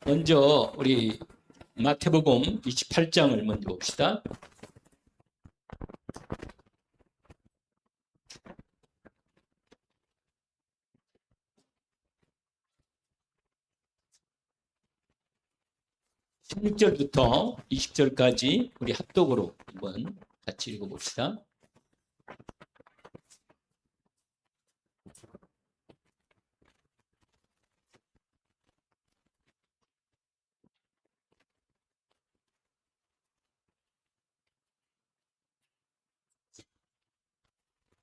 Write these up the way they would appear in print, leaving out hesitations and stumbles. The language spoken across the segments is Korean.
먼저 우리 마태복음 28장을 먼저 봅시다. (16절부터) (20절까지) 우리 합독으로 한번 같이 읽어봅시다.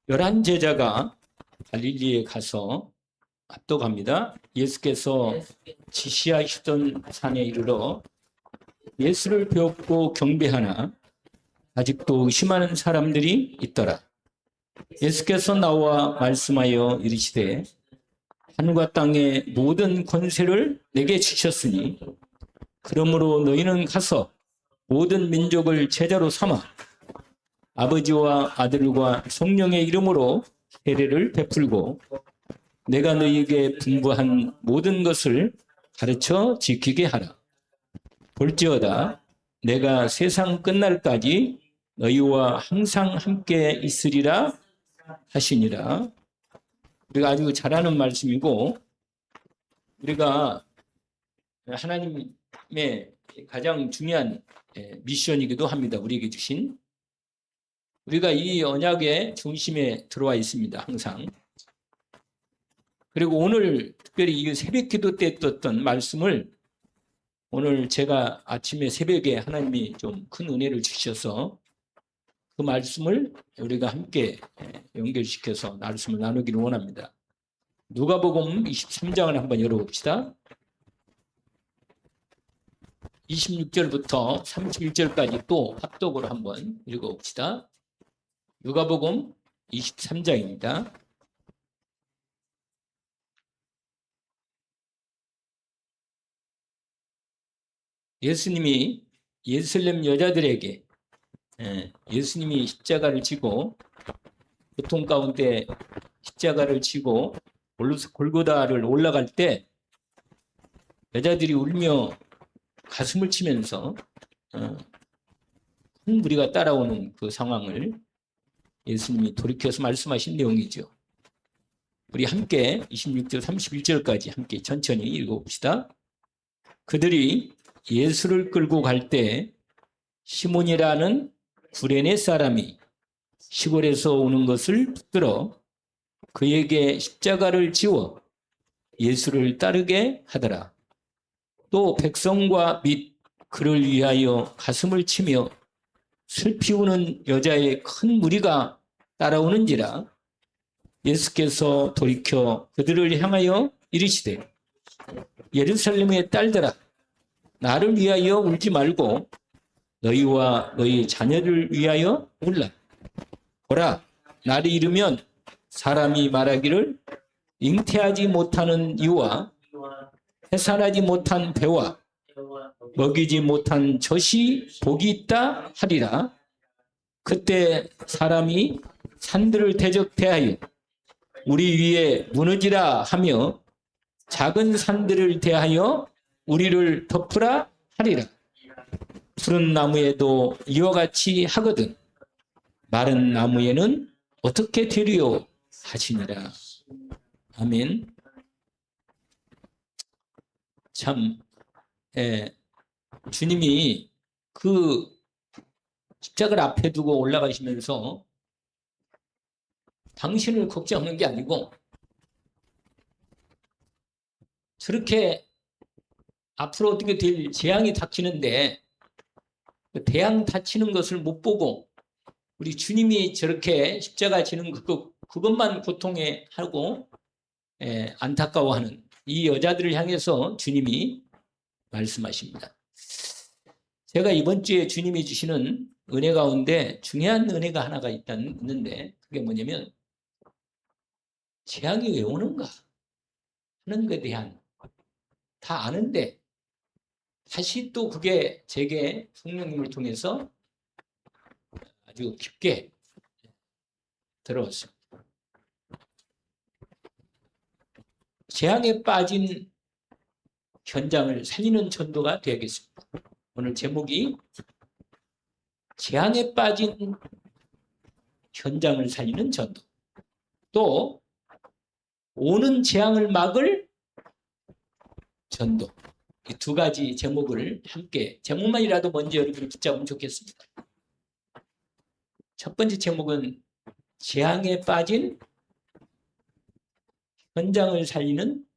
열한 제자가 갈릴리에 가서 합독합니다. 예수께서 지시하시던 산에 이르러 예수를 배웠고 경배하나 아직도 의심하는 사람들이 있더라. 예수께서 나와 말씀하여 이르시되 하늘과 땅의 모든 권세를 내게 주셨으니 그러므로 너희는 가서 모든 민족을 제자로 삼아 아버지와 아들과 성령의 이름으로 세례를 베풀고 내가 너희에게 분부한 모든 것을 가르쳐 지키게 하라. 볼지어다 내가 세상 끝날까지 너희와 항상 함께 있으리라 하시니라. 우리가 아주 잘하는 말씀이고 우리가 하나님의 가장 중요한 미션이기도 합니다. 우리에게 주신. 우리가 이 언약의 중심에 들어와 있습니다. 항상. 그리고 오늘 특별히 이 새벽 기도 때 떴던 말씀을 오늘 제가 아침에 새벽에 하나님이 좀 큰 은혜를 주셔서 그 말씀을 우리가 함께 연결시켜서 말씀을 나누기를 원합니다. 누가복음 23장을 한번 열어봅시다. 26절부터 31절까지 또 합독으로 한번 읽어봅시다. 누가복음 23장입니다. 예수님이 예루살렘 여자들에게 예수님이 십자가를 지고 고통 가운데 십자가를 지고 골고다를 올라갈 때 여자들이 울며 가슴을 치면서 큰 무리가 따라오는 그 상황을 예수님이 돌이켜서 말씀하신 내용이죠. 우리 함께 26절 31절까지 함께 천천히 읽어봅시다. 그들이 예수를 끌고 갈 때 시몬이라는 구레네 사람이 시골에서 오는 것을 붙들어 그에게 십자가를 지워 예수를 따르게 하더라. 또 백성과 및 그를 위하여 가슴을 치며 슬피 우는 여자의 큰 무리가 따라오는지라. 예수께서 돌이켜 그들을 향하여 이르시되 예루살렘의 딸들아 나를 위하여 울지 말고 너희와 너희 자녀를 위하여 울라. 보라 날이 이르면 사람이 말하기를 잉태하지 못하는 이와 해산하지 못한 배와 먹이지 못한 젖이 복이 있다 하리라. 그때 사람이 산들을 대적대하여 우리 위에 무너지라 하며 작은 산들을 대하여 우리를 덮으라 하리라. 푸른 나무에도 이와 같이 하거든 마른 나무에는 어떻게 되리요 하시니라. 아멘. 참 주님이 그 십자가를 앞에 두고 올라가시면서 당신을 걱정하는 게 아니고 저렇게 앞으로 어떻게 될 재앙이 닥치는데 그 재앙 닥치는 것을 못 보고 우리 주님이 저렇게 십자가 지는 그것만 고통해 하고 안타까워하는 이 여자들을 향해서 주님이 말씀하십니다. 제가 이번 주에 주님이 주시는 은혜 가운데 중요한 은혜가 하나가 있는데 그게 뭐냐면 재앙이 왜 오는가 하는 것에 대한 다 아는데 다시 또 그게 제게 성령님을 통해서 아주 깊게 들어왔습니다. 재앙에 빠진 현장을 살리는 전도가 되겠습니다. 오늘 제목이 재앙에 빠진 현장을 살리는 전도, 또 오는 재앙을 막을 전도, 이 두 가지 제목을 함께, 제목만이라도 먼저 여러분이 붙잡으면 좋겠습니다. 첫 번째 제목은 재앙에 빠진 현장을 살리는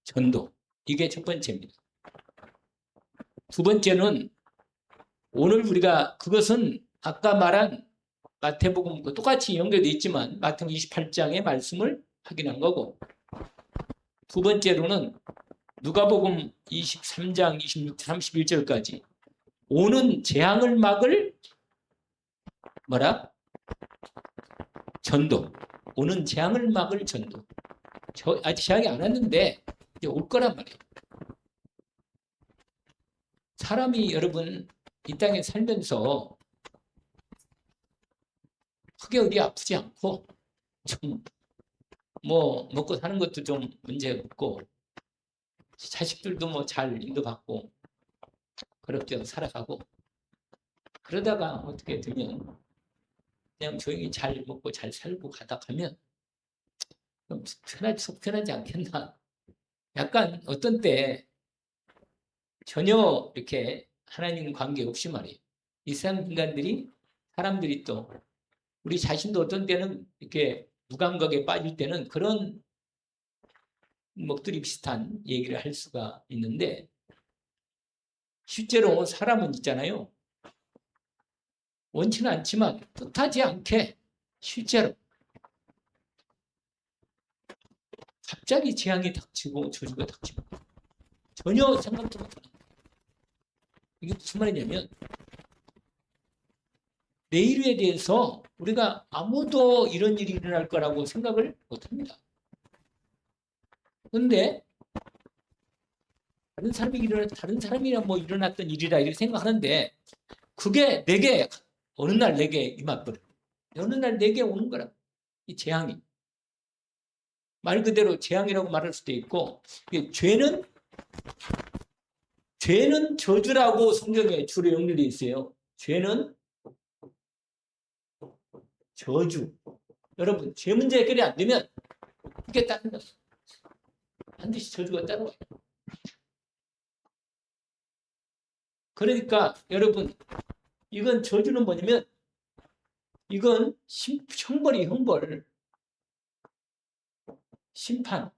전도, 이게 첫 번째입니다. 두 번째는 오늘 우리가, 그것은 아까 말한 마태복음과 똑같이 연결되어 있지만 마태복음 28장의 말씀을 확인한 거고, 두 번째로는 누가복음 23장 26, 31절까지 오는 재앙을 막을 전도, 오는 재앙을 막을 전도. 아직 재앙이 안 왔는데 이제 올 거란 말이에요. 사람이 여러분 이 땅에 살면서 크게 어디 아프지 않고 좀 뭐 먹고 사는 것도 좀 문제가 없고 자식들도 뭐 잘 인도받고 그렇게 살아가고, 그러다가 어떻게 되면 그냥 조용히 잘 먹고 잘 살고 가다 가면 좀 속 편하지 않겠나. 약간 어떤 때 전혀 이렇게 하나님 관계 없이 말이에요. 이 세상 인간들이, 사람들이, 또 우리 자신도 어떤 때는 이렇게 무감각에 빠질 때는 그런 먹들이 비슷한 얘기를 할 수가 있는데, 실제로 사람은 있잖아요. 원치는 않지만 뜻하지 않게 실제로 갑자기 재앙이 닥치고 저주가 닥치고 전혀 생각도 못하는, 이게 무슨 말이냐면 내일에 대해서 우리가 아무도 이런 일이 일어날 거라고 생각을 못합니다. 그런데 다른 사람이랑 뭐 일어났던 일이라 이렇게 생각하는데, 그게 내게 어느 날 내게 임하거든. 어느 날 내게 오는 거라. 이 재앙이. 말 그대로 재앙이라고 말할 수도 있고, 죄는 저주라고 성경에 주로 연결되어 있어요. 죄는 저주. 여러분, 죄 문제 해결이 안 되면 이게 따른다. 반드시 저주가 따라와요. 그러니까 여러분, 이건 저주는 뭐냐면, 이건 형벌, 심판,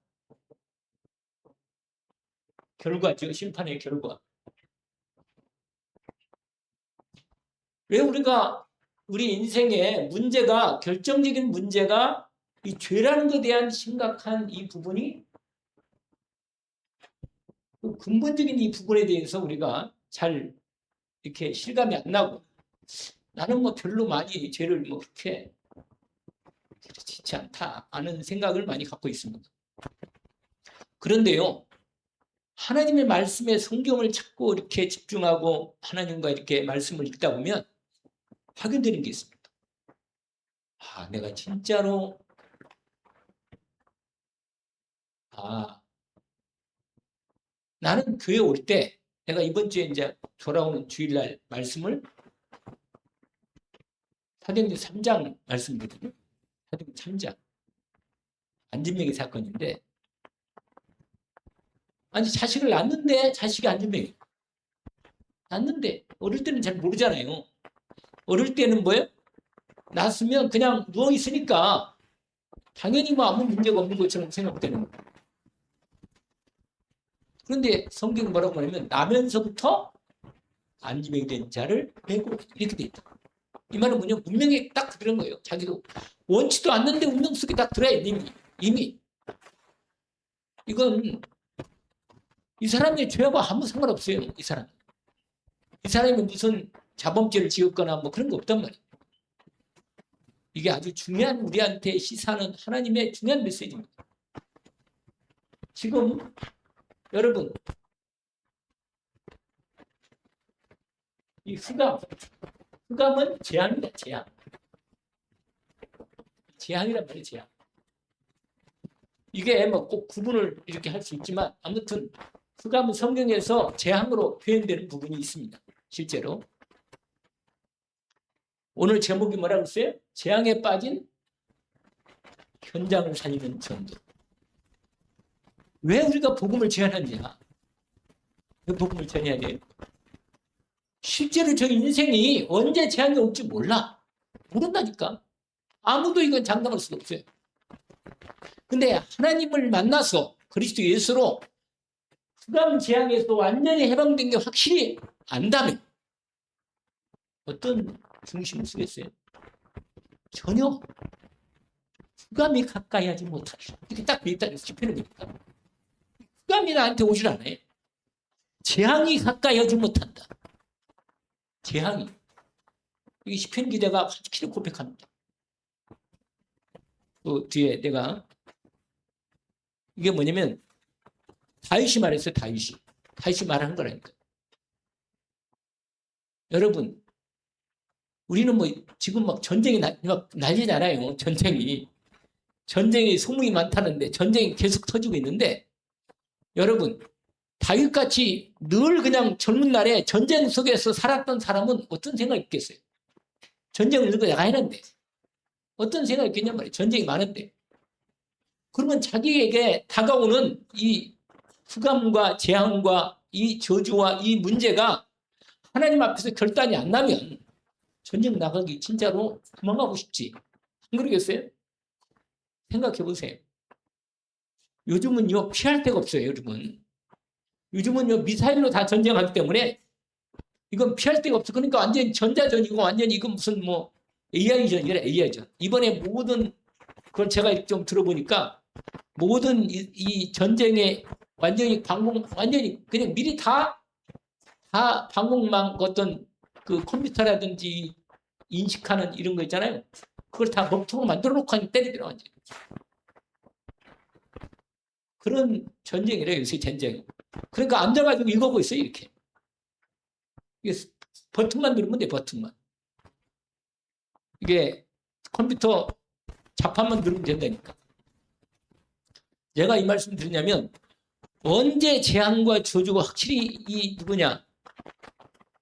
결과죠. 심판의 결과. 왜 우리 인생의 문제가, 결정적인 문제가 이 죄라는 것에 대한 심각한 이 부분이, 근본적인 이 부분에 대해서 우리가 잘 이렇게 실감이 안 나고, 나는 뭐 별로 많이 죄를 뭐 그렇게 그렇지 않다 하는 생각을 많이 갖고 있습니다. 그런데요, 하나님의 말씀에 성경을 찾고 이렇게 집중하고 하나님과 이렇게 말씀을 읽다 보면 확인되는 게 있습니다. 아, 내가 진짜로 나는 교회 올 때, 내가 이번 주에 이제 돌아오는 주일날 말씀을 사도행전 3장 말씀이거든요. 사도행전 3장. 안진뱅이 사건인데, 아니 자식을 낳는데, 자식이 안진뱅이 낳는데, 어릴 때는 잘 모르잖아요. 어릴 때는 뭐예요? 낳았으면 그냥 누워 있으니까 당연히 뭐 아무 문제가 없는 것처럼 생각되는 거예요. 그런데 성경이 뭐라고 하냐면, 나면서부터 안진뱅이 된 자를 메고, 이렇게 돼 있다. 이 말은 뭐냐, 운명에 딱 그런 거예요. 자기도 원치도 않는데 운명 속에 딱 들어야 이미. 이건 이 사람의 죄와 아무 상관없어요. 이 사람이 무슨 자범죄를 지었거나 뭐 그런 거 없단 말이에요. 이게 아주 중요한, 우리한테 시사하는 하나님의 중요한 메시지입니다. 지금 여러분, 이 흑암은 재앙이다. 재앙이란 말이에요. 재앙. 이게 뭐 꼭 구분을 이렇게 할 수 있지만, 아무튼 흑암은 성경에서 재앙으로 표현되는 부분이 있습니다. 실제로. 오늘 제목이 뭐라고 했어요? 재앙에 빠진 현장을 살리는 전도. 왜 우리가 복음을 전하느냐? 왜 복음을 전해야 돼요? 실제로 저 인생이 언제 재앙이 올지 몰라. 모른다니까. 아무도 이건 장담할 수가 없어요. 근데 하나님을 만나서 그리스도 예수로 흑암 재앙에서 완전히 해방된 게 확실히 안다면 어떤 중심을 쓰겠어요? 전혀 흑암이 가까이 하지 못하리라. 이렇게 딱 되어있다. 시편에 되니까. 흑암이 나한테 오질 않아요. 재앙이 가까이 하지 못한다. 재앙이. 이 시편 기자가 확실히 고백합니다. 또 뒤에 내가 이게 뭐냐면 다윗이 말했어요. 다윗이 말한 거라니까. 여러분, 우리는 뭐 지금 막 전쟁이 막 난리잖아요. 전쟁이 소문이 많다는데 전쟁이 계속 터지고 있는데 여러분, 다윗같이 늘 그냥 젊은 날에 전쟁 속에서 살았던 사람은 어떤 생각이 있겠어요? 전쟁을 누가 내가 했는데 어떤 생각이 있겠냔 말이에요. 전쟁이 많은데. 그러면 자기에게 다가오는 이 흑암과 재앙과 이 저주와 이 문제가 하나님 앞에서 결단이 안 나면 전쟁 나가기 진짜로 도망가고 싶지. 안 그러겠어요? 생각해 보세요. 요즘은요, 피할 데가 없어요, 요즘은요, 미사일로 다 전쟁하기 때문에 이건 피할 데가 없어. 그러니까 완전히 전자전이고 완전히 이건 무슨 뭐 AI전이래, AI전. 이번에 모든 그걸 제가 좀 들어보니까 모든 이 전쟁에 완전히 완전히 그냥 미리 다 방공망 어떤 그 컴퓨터라든지 인식하는 이런 거 있잖아요. 그걸 다 먹통으로 만들어 놓고 때리더라, 완전히. 그런 전쟁이래요, 요새 전쟁. 그러니까 앉아가지고 읽어보고 있어요, 이렇게. 이게 버튼만 누르면 돼, 버튼만. 이게 컴퓨터 자판만 누르면 된다니까. 제가 이 말씀 드리냐면, 언제 재앙과 저주가 확실히 이 누구냐,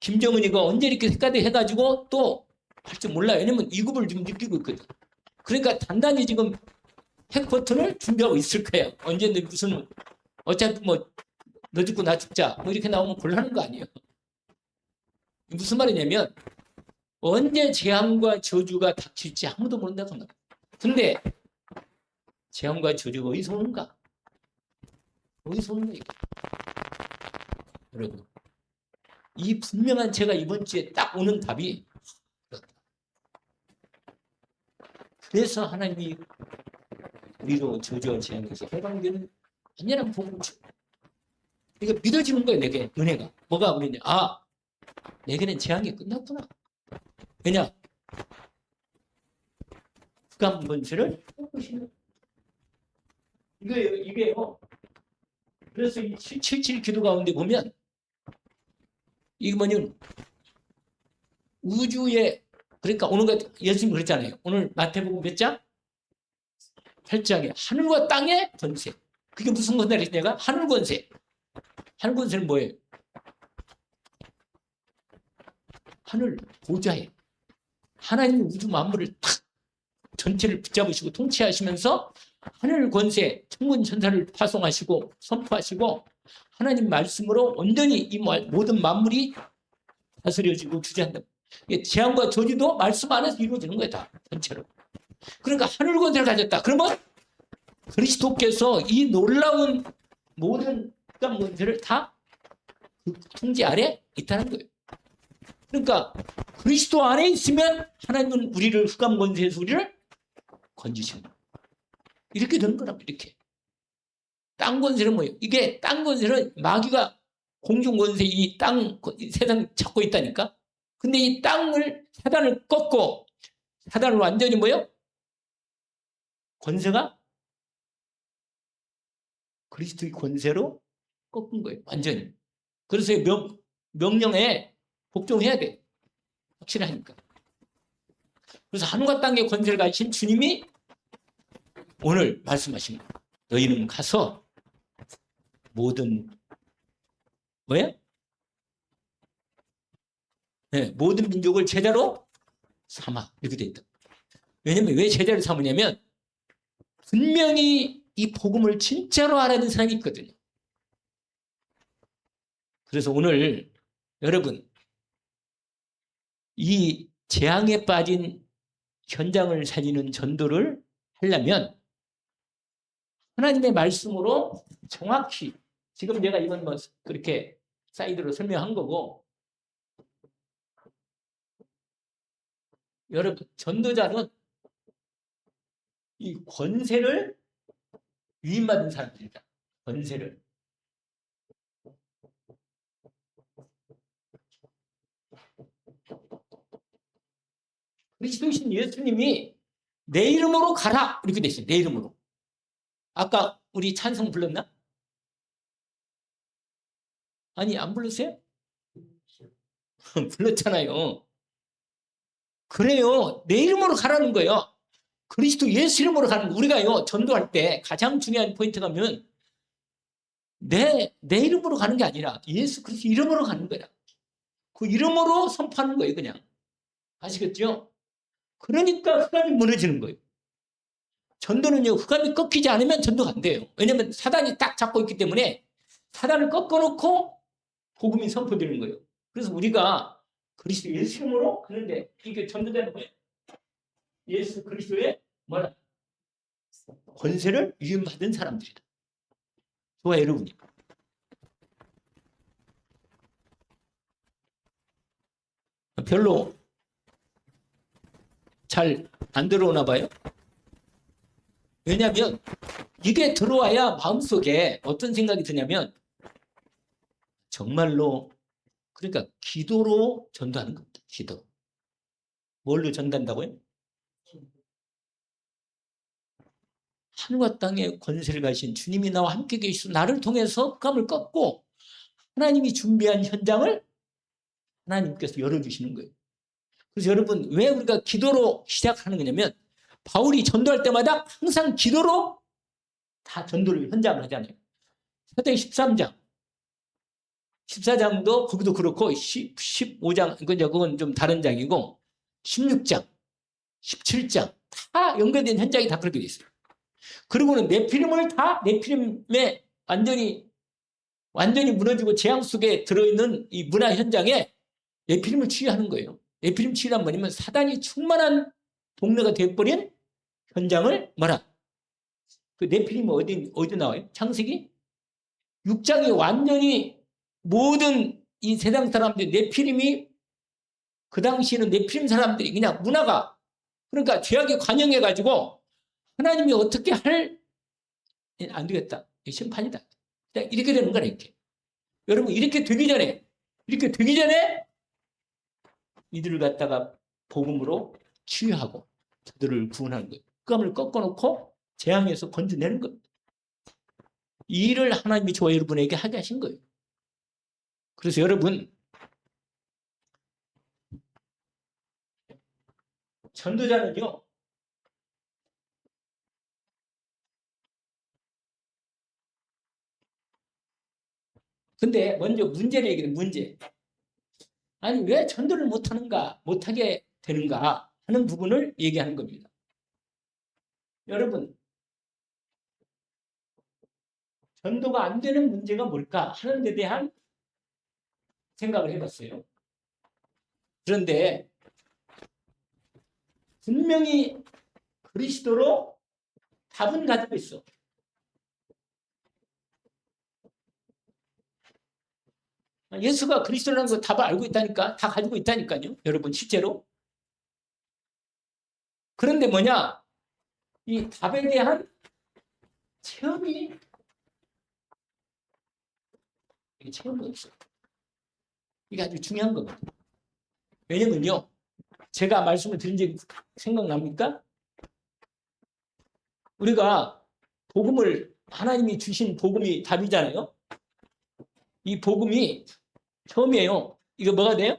김정은이가 언제 이렇게 색깔이 해가지고 또 할 줄 몰라요. 왜냐면 위급을 지금 느끼고 있거든. 그러니까 단단히 지금 핵 버튼을 준비하고 있을 거예요. 언제든 무슨, 어차피 뭐, 너 죽고 나 죽자. 뭐 이렇게 나오면 곤란한 거 아니에요. 무슨 말이냐면, 언제 재앙과 저주가 닥칠지 아무도 모른다고 합니다. 근데, 재앙과 저주가 어디서 오는가? 어디서 오는가, 이게. 여러분. 이 분명한 제가 이번 주에 딱 오는 답이, 그래서 하나님이 우리로 저주와 재앙에서 해방되는 완전한 복음을 줘. 그러니까 믿어지는 거예요, 내게, 은혜가. 뭐가 그러냐. 아, 내게는 재앙이 끝났구나. 왜냐? 흑암 권세를 꺾으시는. 이게요. 그래서 이 777 기도 가운데 보면, 이게 뭐냐면, 우주에, 그러니까 오늘 예수님 그랬잖아요. 오늘 마태복음 몇 장? 8장에 하늘과 땅의 권세. 그게 무슨 권세를 했냐가? 하늘 권세. 하늘 권세는 뭐예요? 하늘 보좌에 하나님 우주 만물을 탁 전체를 붙잡으시고 통치하시면서 하늘 권세, 천군 천사를 파송하시고 선포하시고 하나님 말씀으로 온전히 이 모든 만물이 다스려지고 주재한다. 재앙과 저주도 말씀 안에서 이루어지는 거예요, 다 전체로. 그러니까 하늘 권세를 가졌다. 그러면 그리스도께서 이 놀라운 모든 흑암 권세를 다 그 통제 아래 있다는 거예요. 그러니까 그리스도 안에 있으면 하나님은 우리를 흑암 권세에서 우리를 건지시는 거예요. 이렇게 되는 거랍니다. 이렇게. 땅 권세는 뭐예요? 이게 땅 권세는 마귀가 공중 권세 이 땅 세상 찾고 있다니까. 근데 이 땅을 사단을 꺾고 사단을 완전히 뭐예요? 권세가 그리스도의 권세로 꺾은 거예요. 완전히. 그래서 명령에 복종해야 돼. 확실하니까. 그래서 하늘과 땅의 권세를 가지신 주님이 오늘 말씀하신 거예요. 너희는 가서 모든 뭐야? 네, 모든 민족을 제자로 삼아. 이렇게 돼 있다. 왜냐면 왜 제자로 삼으냐면 분명히 이 복음을 진짜로 알아듣는 사람이 있거든요. 그래서 오늘 여러분 이 재앙에 빠진 현장을 살리는 전도를 하려면 하나님의 말씀으로 정확히 지금 내가 이건 뭐 그렇게 사이드로 설명한 거고 여러분 전도자는 이 권세를 위임받은 사람들이다. 권세를. 그리스도이신 예수님이 내 이름으로 가라 이렇게 됐어요. 내 이름으로. 아까 우리 찬송 불렀나? 아니 안 불렀어요? 불렀잖아요. 그래요. 내 이름으로 가라는 거예요. 그리스도 예수 이름으로 가는 거. 우리가요 전도할 때 가장 중요한 포인트가 면 내 이름으로 가는 게 아니라 예수 그리스도 이름으로 가는 거야. 그 이름으로 선포하는 거예요 그냥. 아시겠죠? 그러니까 흑암이 무너지는 거예요. 전도는요 흑암이 꺾이지 않으면 전도가 안 돼요. 왜냐하면 사단이 딱 잡고 있기 때문에 사단을 꺾어놓고 복음이 선포되는 거예요. 그래서 우리가 그리스도 예수 이름으로 하는데 이게 전도되는 거예요. 예수 그리스도의 뭐라? 권세를 위임받은 사람들이다. 좋아요 여러분이. 별로 잘 안 들어오나 봐요. 왜냐하면 이게 들어와야 마음속에 어떤 생각이 드냐면 정말로 그러니까 기도로 전도하는 겁니다. 기도. 뭘로 전도한다고요? 하늘과 땅에 권세를 가신 주님이 나와 함께 계시고 나를 통해서 흑암을 꺾고 하나님이 준비한 현장을 하나님께서 열어주시는 거예요. 그래서 여러분 왜 우리가 기도로 시작하는 거냐면 바울이 전도할 때마다 항상 기도로 다 전도를 현장을 하잖아요. 사도행 13장 14장도 거기도 그렇고 15장 그건 좀 다른 장이고 16장 17장 다 연결된 현장이 다 그렇게 돼 있어요. 그리고는 네피림에 완전히 무너지고 재앙 속에 들어있는 이 문화 현장에 네피림을 치유하는 거예요. 네피림 치유란 뭐냐면 사단이 충만한 동네가 되어버린 현장을 뭐라? 그 네피림은 어디 나와요? 창세기 6장이 완전히 모든 이 세상 사람들이 네피림이 그 당시에는 네피림 사람들이 그냥 문화가 그러니까 죄악에 관영해가지고 하나님이 어떻게 안 되겠다. 심판이다. 이렇게 되는 거라 이렇게. 여러분 이렇게 되기 전에 이들을 갖다가 복음으로 치유하고 저들을 구원하는 거예요. 흑암을 꺾어놓고 재앙에서 건져내는 거예요. 이 일을 하나님이 저와 여러분에게 하게 하신 거예요. 그래서 여러분 전도자는요 근데 먼저 문제를 얘기해요. 문제. 아니 왜 전도를 못하게 되는가 하는 부분을 얘기하는 겁니다. 여러분 전도가 안 되는 문제가 뭘까 하는 데 대한 생각을 해봤어요. 그런데 분명히 그리스도로 답은 가지고 있어. 예수가 그리스도라는 거 답을 알고 있다니까 다 가지고 있다니까요. 여러분 실제로. 그런데 뭐냐 이 답에 대한 체험이 없어요. 이게 아주 중요한 겁니다. 왜냐면요 제가 말씀을 드린 적이 생각납니까? 우리가 복음을 하나님이 주신 복음이 답이잖아요. 이 복음이 처음이에요. 이거 뭐가 돼요?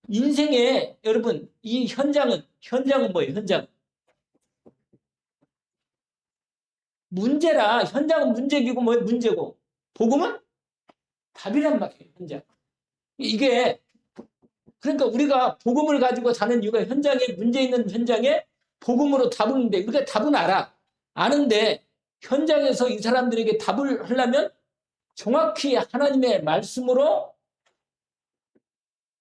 인생에 여러분 이 현장은 뭐예요? 현장 문제라. 현장은 문제이고 뭐 문제고 복음은 답이란 말이에요. 현장. 이게 그러니까 우리가 복음을 가지고 사는 이유가 현장에 문제 있는 현장에 복음으로 답을 하는데 우리가 답은 알아. 아는데 현장에서 이 사람들에게 답을 하려면 정확히 하나님의 말씀으로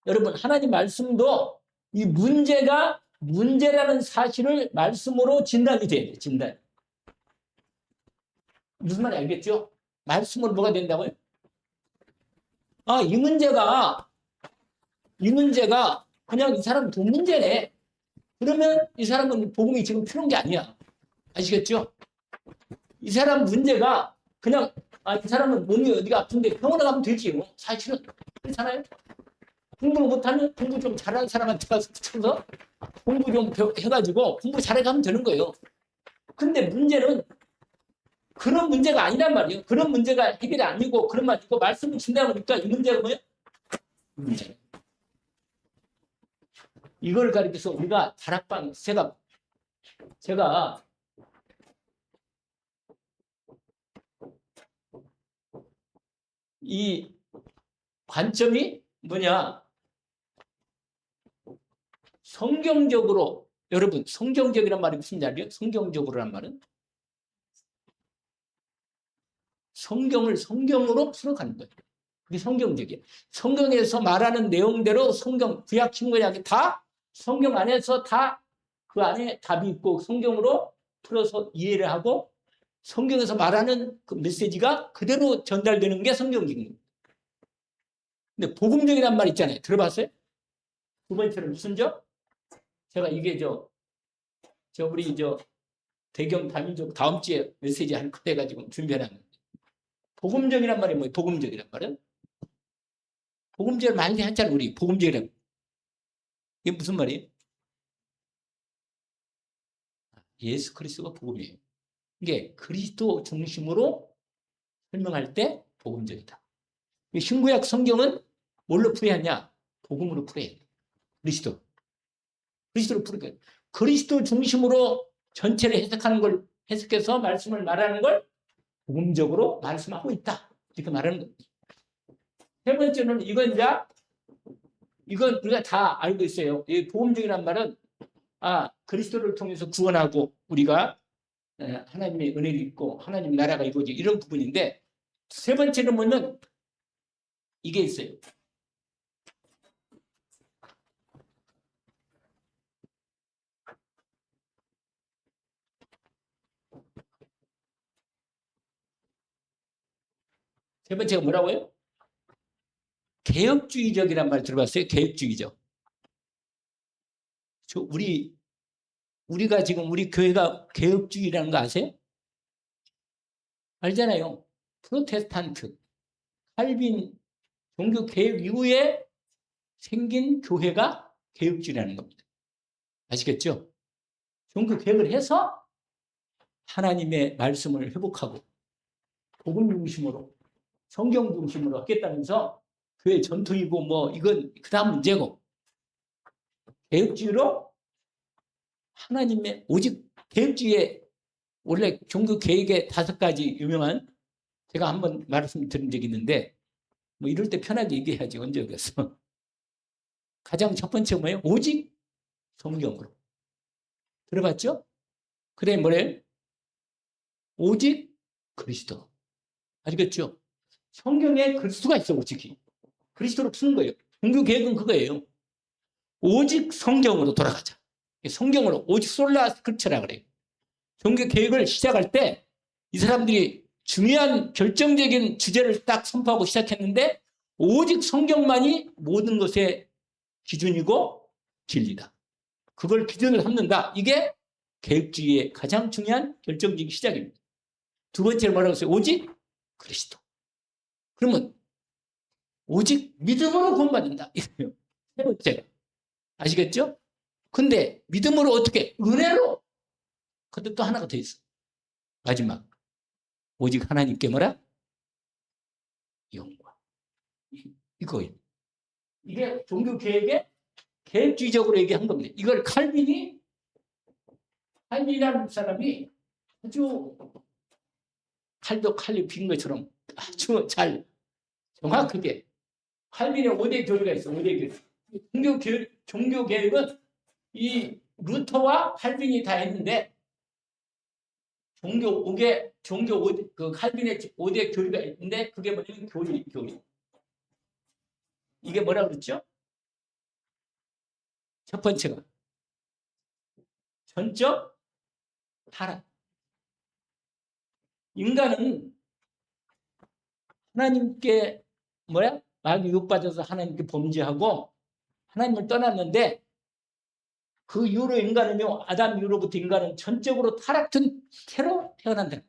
여러분 하나님 말씀도 이 문제가 문제라는 사실을 말씀으로 진단이 돼야 돼요. 진단. 무슨 말인지 알겠죠? 말씀으로 뭐가 된다고요? 아, 이 문제가 그냥 이 사람 돈 문제네. 그러면 이 사람은 복음이 지금 필요한 게 아니야. 아시겠죠? 이 사람 문제가 그냥 이 사람은 몸이 어디가 아픈데 병원에 가면 되지. 뭐. 사실은 그렇잖아요. 공부를 못하면 공부 좀 잘하는 사람한테 가서 붙여서 공부 좀 해가지고 공부 잘해가면 되는 거예요. 근데 문제는 그런 문제가 아니란 말이에요. 그런 문제가 해결이 아니고 그런 말이고 말씀을 준다 보니까 이 문제가 뭐예요? 문제. 이걸 가리켜서 우리가 다락방 제가 이 관점이 뭐냐? 성경적으로 여러분 성경적이란 말이 무슨 말이에요? 성경적으로란 말은 성경을 성경으로 풀어가는 거예요. 그게 성경적이에요. 성경에서 말하는 내용대로 성경 구약 신구약이 다 성경 안에서 다 그 안에 답이 있고 성경으로 풀어서 이해를 하고 성경에서 말하는 그 메시지가 그대로 전달되는 게 성경적인 거예요. 근데 복음적이란 말 있잖아요. 들어봤어요? 두 번째는 무슨 죠? 제가 이게 우리 대경 다민족 다음 주에 메시지 한 컷 해가지고 준비해놨는 거예요. 복음적이란 말이 뭐예요? 복음적이란 말은? 복음적을 많이 하잖아요. 우리 복음적이란 이게 무슨 말이에요? 예수 그리스도가 복음이에요. 이게 그리스도 중심으로 설명할 때 복음적이다. 신구약 성경은 뭘로 풀이하냐? 복음으로 풀이해요. 그리스도로 풀이해요. 그리스도 중심으로 전체를 해석하는 걸 해석해서 말씀을 말하는 걸 복음적으로 말씀하고 있다. 이렇게 말하는 겁니다. 세 번째는 이건 우리가 다 알고 있어요. 이 복음적이란 말은 그리스도를 통해서 구원하고 우리가 하나님의 은혜를 입고 하나님 나라가 이루어지고 이런 부분인데 세 번째는 뭐냐면 이게 있어요. 세 번째가 뭐라고요? 개혁주의적이란 말 들어봤어요? 개혁주의적. 우리가 지금 우리 교회가 개혁주의라는 거 아세요? 알잖아요. 프로테스탄트, 칼빈 종교 개혁 이후에 생긴 교회가 개혁주의라는 겁니다. 아시겠죠? 종교 개혁을 해서 하나님의 말씀을 회복하고 복음 중심으로 성경 중심으로 하겠다면서 교회 전통이고 뭐 이건 그다음 문제고 개혁주의로 하나님의 오직 개혁주의의 원래 종교 개혁의 5가지 유명한 제가 한번 말씀드린 적이 있는데 뭐 이럴 때 편하게 얘기해야지 언제 여기서 가장 첫 번째 뭐예요? 오직 성경으로 들어봤죠? 그래 뭐래요? 오직 그리스도 알겠죠? 성경에 그리스도가 있어 오직이 그리스도로 푸는 거예요. 종교 개혁은 그거예요. 오직 성경으로 돌아가자. 성경으로 오직 솔라 스크립처라 그래요. 종교 개혁을 시작할 때 이 사람들이 중요한 결정적인 주제를 딱 선포하고 시작했는데 오직 성경만이 모든 것의 기준이고 진리다. 그걸 기준으로 삼는다. 이게 개혁주의의 가장 중요한 결정적인 시작입니다. 두 번째로 뭐라고 했어요? 오직 그리스도. 그러면 오직 믿음으로 구원받는다. 이래요. 세 번째. 아시겠죠? 근데 믿음으로 어떻게? 은혜로. 근데 또 하나가 더 있어. 마지막. 오직 하나님께 뭐라? 영광. 이거예요. 이게 종교 개혁의 개혁주의적으로 얘기한 겁니다. 이걸 칼빈이라는 사람이 아주 칼도 칼이 빈 것처럼 아주 잘 정확하게 칼빈의 5대 교리가 있어. 5대 교리. 종교 개혁은 이 루터와 칼빈이 다 했는데 종교 5대, 그 칼빈의 5대 교리가 있는데 그게 뭐냐면 교리. 이게 뭐라 그랬죠? 첫 번째가 전적 타락. 인간은 하나님께 마귀 유혹받아서 하나님께 범죄하고 하나님을 떠났는데 그 이후로 인간은요, 아담 이후로부터 인간은 전적으로 타락한 태로 태어난다.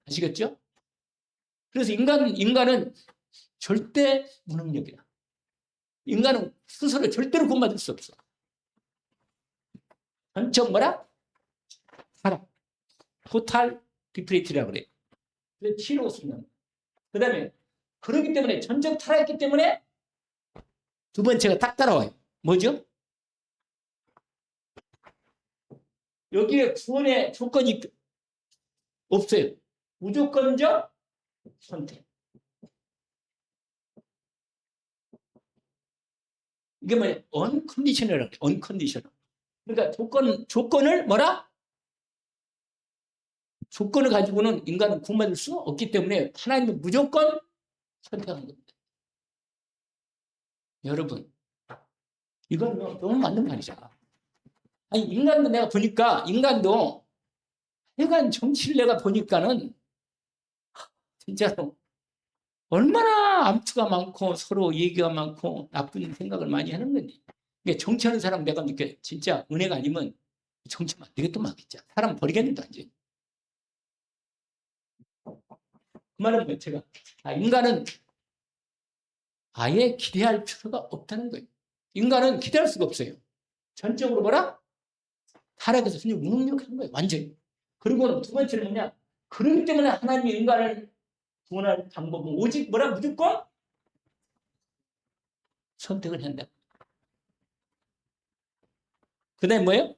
아시겠죠? 그래서 인간은 절대 무능력이야. 인간은 스스로 절대로 구원받을 수 없어. 전적 타락. 토탈 디프레이트라고 그래. 그래서 치료 수면. 그 다음에 그렇기 때문에 전적 타락했기 때문에 두 번째가 딱 따라와요. 뭐죠? 여기에 구원의 조건이 없어요. 무조건적 선택. 이게 뭐예요? 언컨디셔널. 언컨디셔널. 그러니까 조건을 조건을 가지고는 인간은 구원받을 수 없기 때문에 하나님은 무조건 선택한 겁니다. 여러분, 이건 너무 맞는 말이잖아. 아니, 인간도 내가 보니까, 하여간 정치를 내가 보니까는, 진짜로, 얼마나 암투가 많고, 서로 얘기가 많고, 나쁜 생각을 많이 하는 건지. 이게 정치하는 사람 내가 느껴, 진짜 은혜가 아니면 정치면 안 되겠다, 맞겠죠. 사람 버리겠는데, 이제. 그 말은 뭐예요, 제가. 인간은 아예 기대할 필요가 없다는 거예요. 인간은 기대할 수가 없어요. 전적으로 타락해서 순전히 무능력한 거예요. 완전히. 그리고 두 번째는 뭐냐? 그렇기 때문에 하나님이 인간을 구원할 방법은 오직 무조건 선택을 한다. 그 다음에 뭐예요?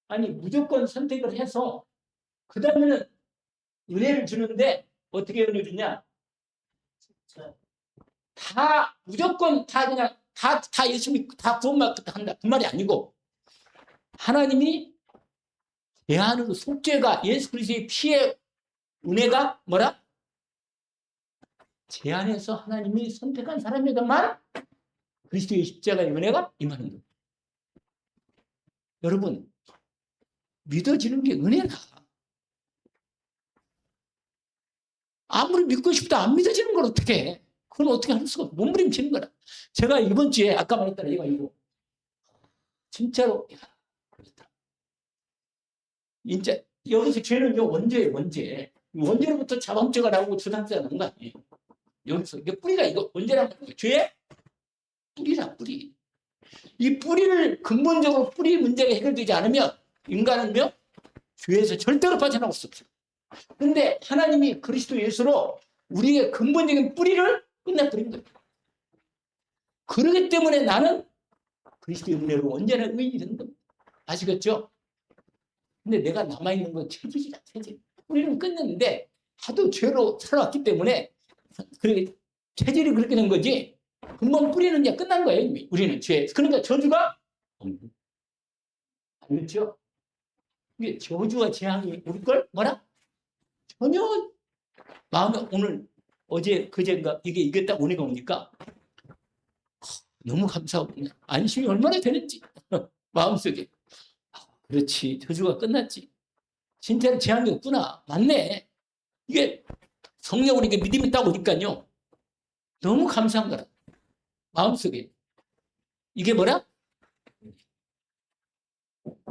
아니, 무조건 선택을 해서 그 다음에는 은혜를 주는데 어떻게 은혜를 주냐? 무조건 그냥 예수님이 구원받겠다 한다. 그 말이 아니고 하나님이 대안으로 속죄가 예수 그리스도의 피의 은혜가 제안해서 하나님이 선택한 사람에게만 그리스도의 십자가의 은혜가 임하는 거예요. 여러분, 믿어지는 게 은혜다. 아무리 믿고 싶도 안 믿어지는 걸 어떻게 해? 그건 어떻게 할 수가 없어. 몸부림치는 거라. 제가 이번 주에 아까 말했잖아. 이거 진짜로 그렇다. 진짜 여기서 죄는요 원죄예요. 원죄로부터 자범죄가 나오고 주상죄가 나온 거 아니에요. 여기서 이게 뿌리가 이거 원죄라는 거예요. 죄의 뿌리. 이 뿌리를 근본적으로 뿌리 문제가 해결되지 않으면 인간은요 죄에서 절대로 빠져나올 수 없어요. 그런데 하나님이 그리스도 예수로 우리의 근본적인 뿌리를 끝내버린 거예요. 그렇기 때문에 나는 그리스도의 은혜로 언제나 의인이 되는 겁니다. 아시겠죠? 근데 내가 남아있는 건 체질이다. 뿌리는 끝냈는데 하도 죄로 살아왔기 때문에 체질이 그렇게 된 거지 근본 뿌리는 이제 끝난 거예요. 이미. 우리는 죄. 그러니까 저주가 없는. 알겠죠? 이게 저주와 재앙이 우리 걸 전혀 마음에 오늘 그제인가 이게 딱 은혜가 오니까 너무 감사하고 안심이 얼마나 되는지 마음속에 그렇지 저주가 끝났지 진짜로 재앙이 없구나 맞네 이게 성령으로 이게 믿음이 딱 오니까요 너무 감사한 거라 마음속에 이게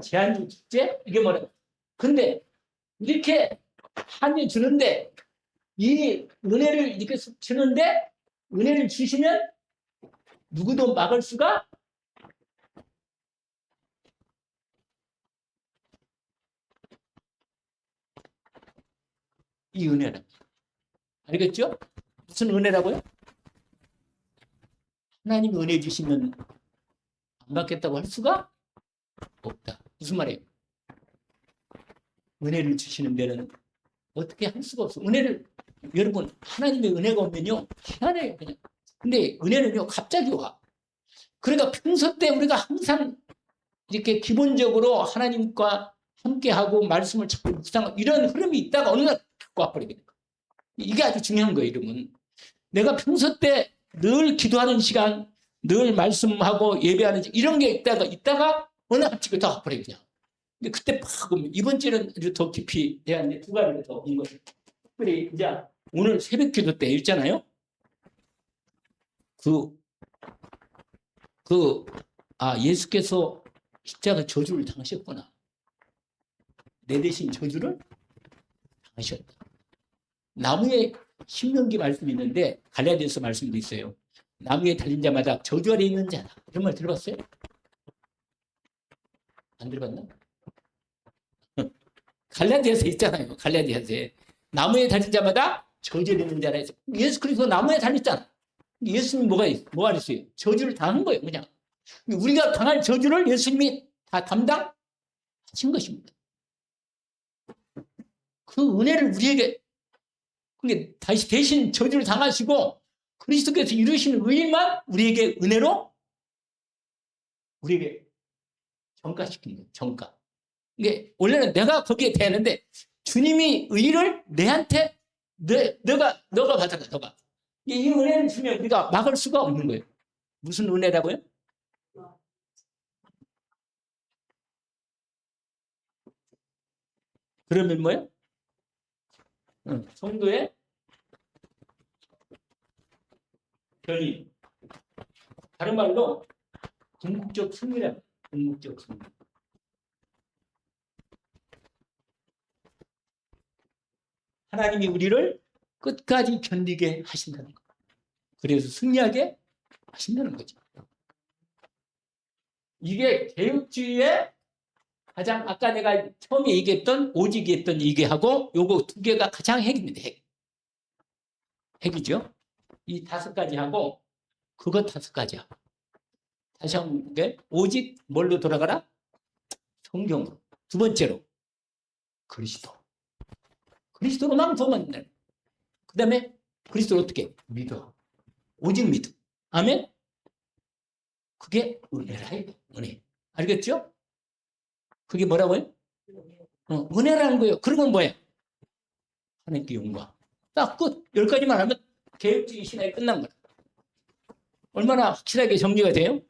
제한주 축제 이게 근데 이렇게 한해 주는데 이 은혜를 이렇게 주는데 은혜를 주시면 누구도 막을 수가 이 은혜는 알겠죠? 무슨 은혜라고요? 하나님이 은혜 주시면 안 받겠다고 할 수가 없다. 무슨 말이에요? 은혜를 주시는 데는 어떻게 할 수가 없어. 은혜를, 여러분, 하나님의 은혜가 오면요, 희한해요, 그냥. 근데 은혜는요, 갑자기 와. 그러니까 평소 때 우리가 항상 이렇게 기본적으로 하나님과 함께하고 말씀을 자꾸 묵상하고 이런 흐름이 있다가 어느 날 탁 와버리게 돼요. 이게 아주 중요한 거예요, 여러분. 내가 평소 때 늘 기도하는 시간, 늘 말씀하고 예배하는 시간, 이런 게 있다가 어느 날 갑자기 다 와버려요, 그냥. 근데 그때 팍 오면 이번 주는 더 깊이 대한 두 가지를 더 본 거예요. 특별히 이제 오늘 새벽 기도 때 있잖아요. 예수께서 십자가 저주를 당하셨구나. 내 대신 저주를 당하셨다. 나무에 신명기 말씀이 있는데 갈라디아서 말씀도 있어요. 나무에 달린 자마다 저주 아래 있는 자다. 이런 말 들어봤어요? 안 들어봤나? 갈라디아서 있잖아요. 갈라디아서에 나무에 달린 자마다 저주 아래 있는 자라 해서 예수 그리스도 나무에 달렸잖아. 예수님이 뭐가 있어요? 저주를 당한 거예요, 그냥. 우리가 당할 저주를 예수님이 다 담당하신 것입니다. 그 은혜를 우리에게, 그게 다시 대신 저주를 당하시고 그리스도께서 이루시는 의만 우리에게 은혜로 우리에게 전가시킨 거예요. 전가. 이게 원래는 내가 거기에 대하는데 주님이 의를 내한테 너가 받아라, 너가. 이 은혜를 주면 우리가 막을 수가 없는 거예요. 무슨 은혜라고요? 그러면 뭐예요? 성도의 변이. 다른 말로 궁극적 승리랍니다. 궁극적 승리. 하나님이 우리를 끝까지 견디게 하신다는 거. 그래서 승리하게 하신다는 거죠. 이게 개혁주의의 가장 아까 내가 처음에 얘기했던 오직 했던 얘기하고 요거 두 개가 가장 핵입니다. 핵이죠. 이 다섯 가지 하고 그거 다섯 가지 하고 다시 한 게 오직 뭘로 돌아가라? 성경으로. 두 번째로 그리스도로만 도만다. 그 다음에 그리스도를 어떻게? 믿어. 오직 믿어. 아멘? 그게 은혜라. 은혜. 알겠죠? 그게 뭐라고요? 은혜라는 거예요. 그런 건 뭐예요? 하나님께 영광. 딱 끝. 10가지만 하면 개혁주의 신학이 끝난 거야. 얼마나 확실하게 정리가 돼요?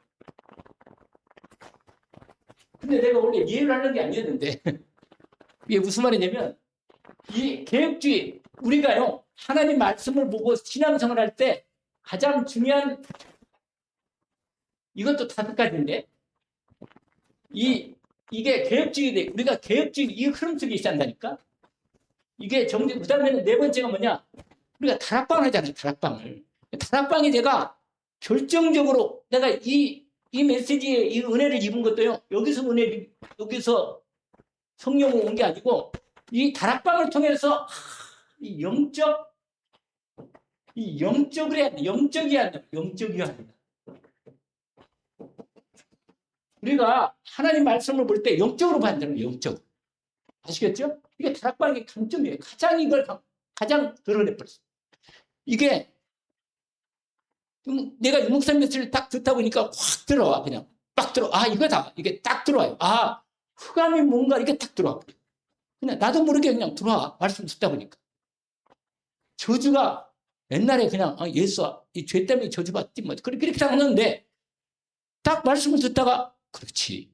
근데 내가 원래 이해를 하는 게 아니었는데 이게 무슨 말이냐면 이 개혁주의, 우리가요 하나님 말씀을 보고 신앙생활 할 때 가장 중요한, 이것도 다섯 가지인데 이게 개혁주의, 우리가 개혁주의 이 흐름 속에 있어야 한다니까. 이게 정리. 그 다음에는 네 번째가 뭐냐, 우리가 다락방을 하잖아요. 다락방에 내가 결정적으로 내가 이 메시지에 이 은혜를 입은 것도요, 여기서 성령을 온 게 아니고 이 다락방을 통해서 이 영적으로 해야 돼. 영적이어야 합니다. 우리가 하나님 말씀을 볼 때 영적으로 봐야 되는 거예요. 영적. 아시겠죠? 이게 다락방의 강점이에요. 가장 드러내버렸어요. 이게 내가 유목산 메시지를 딱 듣다 보니까 확 들어와. 그냥 딱 들어. 이거다. 이게 딱 들어와요. 흑암이 뭔가 이게 딱 들어와. 그냥 나도 모르게 그냥 들어와. 말씀 듣다 보니까. 저주가 옛날에 그냥 예수 이 죄 때문에 저주받지 뭐 그렇게 생각하는데 딱 말씀을 듣다가 그렇지.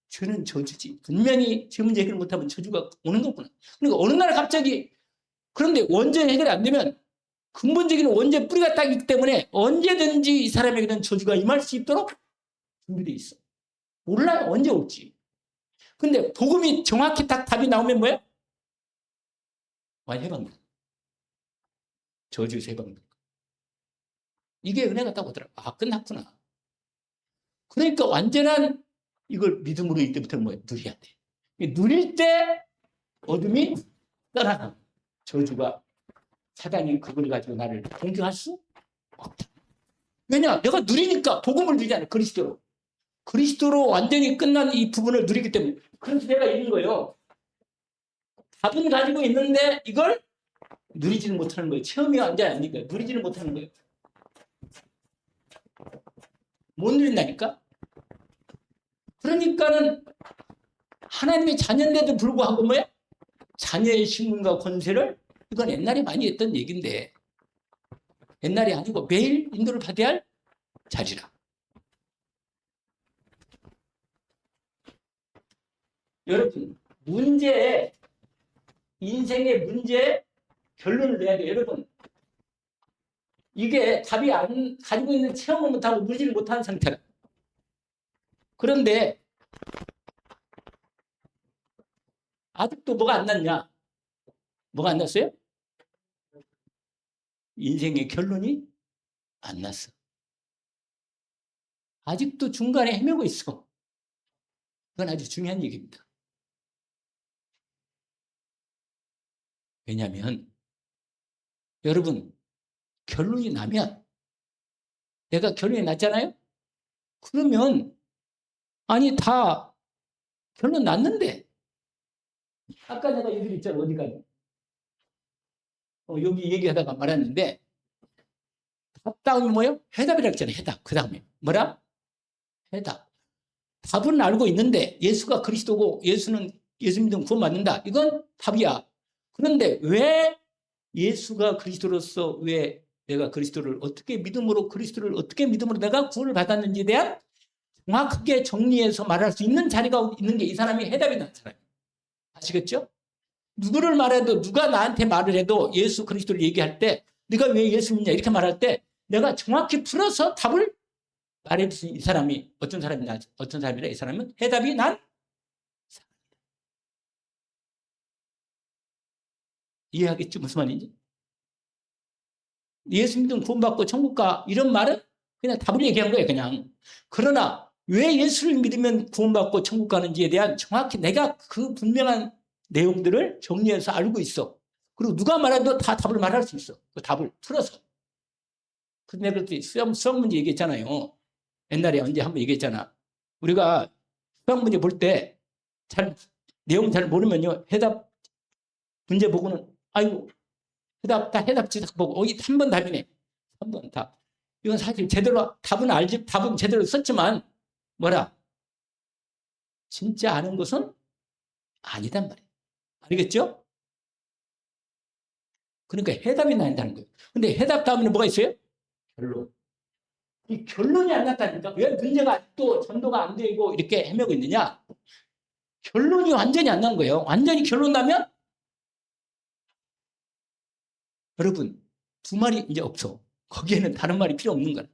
죄는 저주지. 분명히 죄 문제 해결 못하면 저주가 오는 거구나. 그러니까 어느 날 갑자기, 그런데 원전 해결이 안 되면 근본적인 원전 뿌리가 딱 있기 때문에 언제든지 이 사람에게는 저주가 임할 수 있도록 준비되어 있어. 몰라요. 언제 올지. 근데 복음이 정확히 딱 답이 나오면 뭐예요? 해방돼. 저주에서 해방돼. 이게 은혜가 딱 오더라고. 끝났구나. 그러니까 완전한 이걸 믿음으로 이때부터 누려야 돼. 누릴 때 어둠이 떠나가. 저주가, 사단이 그걸 가지고 나를 공격할 수 없다. 왜냐? 내가 누리니까 복음을 누리잖아. 그리스도로 완전히 끝난 이 부분을 누리기 때문에. 그래서 내가 읽는 거예요. 답은 가지고 있는데 이걸 누리지는 못하는 거예요. 체험이 완전히 아니니까 누리지는 못하는 거예요. 못 누린다니까. 그러니까는 하나님의 자녀인데도 불구하고 뭐야? 자녀의 신분과 권세를, 이건 옛날에 많이 했던 얘기인데, 옛날이 아니고 매일 인도를 받아야 할 자리라. 여러분, 인생의 문제에 결론을 내야 돼요. 여러분, 이게 답이 안 가지고 있는 체험을 못하고 누리지를 못하는 상태라. 그런데 아직도 뭐가 안 났냐? 뭐가 안 났어요? 인생의 결론이 안 났어. 아직도 중간에 헤매고 있어. 그건 아주 중요한 얘기입니다. 왜냐하면 여러분, 결론이 나면, 내가 결론이 났잖아요? 그러면 아니 다 결론 났는데, 아까 내가 얘기했잖아. 어디까지? 여기 얘기하다가 말았는데, 답 다음이 뭐예요? 해답이라고 했잖아요. 해답. 그 다음에 뭐라? 해답. 답은 알고 있는데 예수가 그리스도고 예수 믿으면 구원받는다. 이건 답이야. 그런데 왜 예수가 그리스도로서, 왜 내가 그리스도를 어떻게 믿음으로 내가 구원을 받았는지에 대한 정확하게 정리해서 말할 수 있는 자리가 있는 게 이 사람이 해답이 난 사람이에요. 아시겠죠? 누구를 말해도, 누가 나한테 말을 해도 예수 그리스도를 얘기할 때, 네가 왜 예수 믿냐 이렇게 말할 때 내가 정확히 풀어서 답을 말해줄 수 있는 이 사람이 어떤 사람이라, 이 사람은 해답이 난 사람이다. 이해하겠죠? 무슨 말인지? 예수 믿으면 구원받고 천국 가, 이런 말은 그냥 답을 얘기한 거예요, 그냥. 그러나 왜 예수를 믿으면 구원받고 천국 가는지에 대한 정확히 내가 그 분명한 내용들을 정리해서 알고 있어. 그리고 누가 말해도 다 답을 말할 수 있어. 그 답을 풀어서. 근데 그것도 수학 문제 얘기했잖아요. 옛날에 언제 한번 얘기했잖아. 우리가 수학 문제 볼 때 내용 잘 모르면요, 해답 문제 보고는 아이고, 해답 보고 3번 답이네. 3번 답. 이건 사실 제대로 답은 제대로 썼지만 뭐라? 진짜 아는 것은 아니단 말이에요. 알겠죠? 그러니까 해답이 나야 한다는 거예요. 근데 해답 다음에는 뭐가 있어요? 결론. 이 결론이 안 났다니까. 왜 문제가 아직도 전도가 안 되고 이렇게 헤매고 있느냐? 결론이 완전히 안 난 거예요. 완전히 결론 나면 여러분, 두 말이 이제 없어. 거기에는 다른 말이 필요 없는 거야.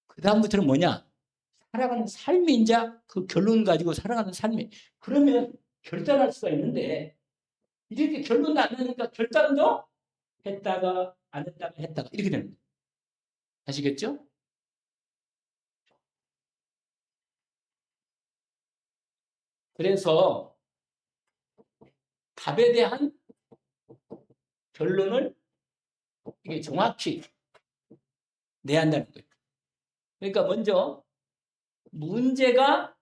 그 다음부터는 뭐냐? 살아가는 삶이 이제 그 결론 가지고 살아가는 삶이. 그러면 결단할 수가 있는데, 이렇게 결론도 안 나니까 결단도 했다가 안 했다가 이렇게 되는 거예요. 아시겠죠? 그래서 답에 대한 결론을 이게 정확히 내야 한다는 거예요. 그러니까 먼저 문제가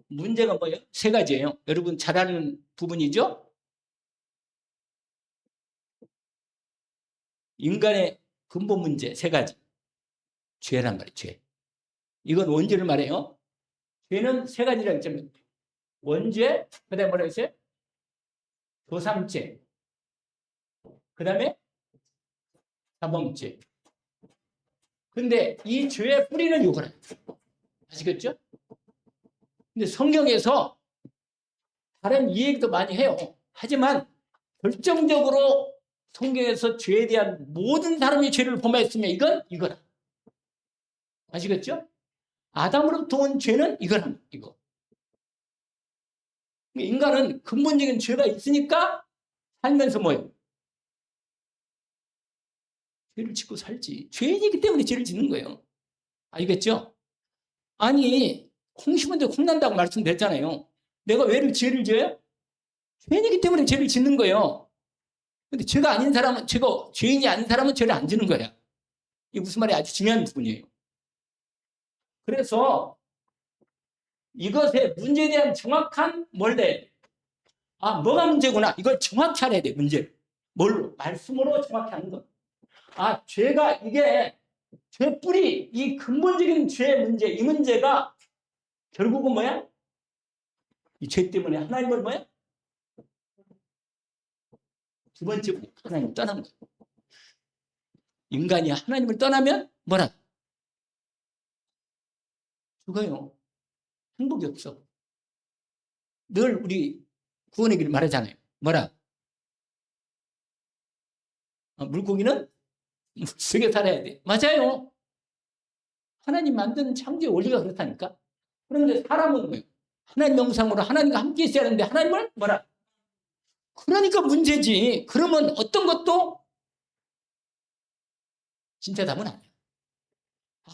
뭐예요? 세 가지예요. 여러분 잘 아는 부분이죠? 인간의 근본 문제 세 가지. 죄란 말이에요. 죄. 이건 원죄를 말해요. 죄는 세 가지라고 했잖아요. 원죄, 그 다음에 뭐라고 했어요? 조삼죄, 그 다음에 사범죄. 근데 이 죄의 뿌리는 요거라. 아시겠죠? 근데 성경에서 다른 이야기도 많이 해요. 하지만 결정적으로 성경에서 죄에 대한 모든 사람이 죄를 범하였으면 이거라. 아시겠죠? 아담으로부터 온 죄는 이거라. 이거. 인간은 근본적인 죄가 있으니까 살면서 뭐예요? 죄를 짓고 살지. 죄인이기 때문에 죄를 짓는 거예요. 알겠죠? 아니, 콩 심은데 콩 난다고 말씀드렸잖아요. 내가 왜 죄를 지어요? 죄인이기 때문에 죄를 짓는 거예요. 근데 죄인이 아닌 사람은 죄를 안 지는 거야. 이게 무슨 말이 아주 중요한 부분이에요. 그래서 이것의 문제에 대한 정확한 아, 뭐가 문제구나. 이걸 정확히 알아야 돼, 문제를. 뭘로? 말씀으로 정확히 하는 거. 아, 죄가 이게 죄 뿌리, 이 근본적인 죄 문제, 이 문제가 결국은 뭐야? 이 죄 때문에 하나님을 뭐야? 두 번째, 하나님을 떠난 거야. 인간이 하나님을 떠나면 뭐라? 죽어요. 행복이 없어. 늘 우리 구원의 길 말하잖아요. 뭐라? 물고기는 물속에 살아야 돼. 맞아요. 하나님 만든 창조의 원리가 그렇다니까. 그런데 사람은 뭐예요? 하나님 영상으로 하나님과 함께 있어야 하는데 하나님을 뭐라? 그러니까 문제지. 그러면 어떤 것도 진짜 답은 아니야.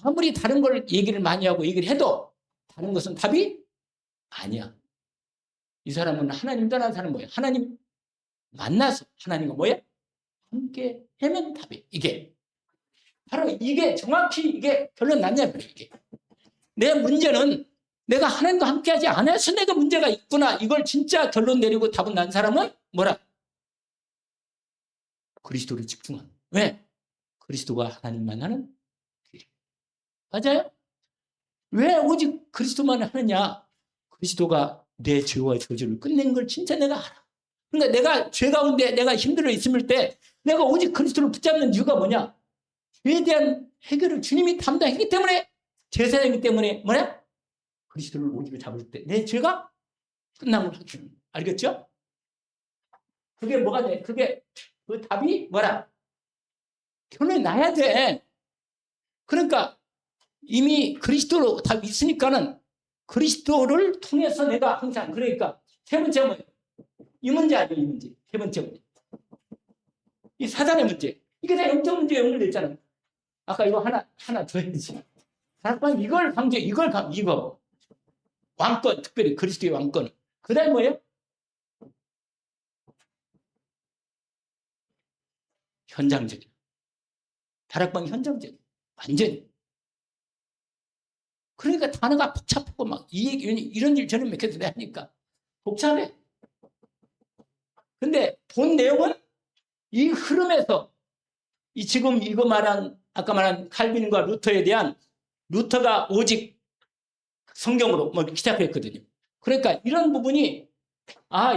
아무리 다른 걸 얘기를 많이 하고 얘기를 해도 다른 것은 답이 아니야. 이 사람은 하나님 떠난 사람은 뭐야? 하나님 만나서 하나님과 뭐야? 함께 하면 답이. 이게 바로 이게 정확히 이게 결론 났냐 이게. 내 문제는 내가 하나님과 함께하지 않아서 내가 문제가 있구나. 이걸 진짜 결론 내리고 답은 난 사람은 뭐라? 그리스도를 집중한. 왜? 그리스도가 하나님 만나는 길. 맞아요? 왜 오직 그리스도만 하느냐? 그리스도가 내 죄와 저주를 끝낸 걸 진짜 내가 알아. 그러니까 내가 죄 가운데 내가 힘들어 있을 때 내가 오직 그리스도를 붙잡는 이유가 뭐냐? 죄에 대한 해결을 주님이 담당했기 때문에 제사장이기 때문에 뭐냐? 그리스도를 오직을 잡을 때 내 죄가 끝난 걸 확신. 알겠죠? 그게 뭐가 돼? 그게 그 답이 뭐라? 결론이 나야 돼. 그러니까 이미 그리스도로 답이 있으니까는 그리스도를 통해서 내가 항상 그러니까 세 번째 뭐예요? 이 문제 아니에요, 이 문제. 세 번째 문제. 이 사단의 문제. 이게 다 영적 문제에 연결돼 있잖아요. 아까 이거 하나 줘야지. 잠깐 이걸 강조, 이거. 왕권, 특별히 그리스도의 왕권. 그 다음에 뭐예요? 현장적인. 다락방 현장적인. 완전히. 그러니까 단어가 복잡하고 막 이 얘기, 이런 일 저런 몇 개도 하니까 복잡해. 근데 본 내용은 이 흐름에서 이 지금 이거 말한 아까 말한 칼빈과 루터에 대한 루터가 오직 성경으로 뭐 시작했거든요. 그러니까 이런 부분이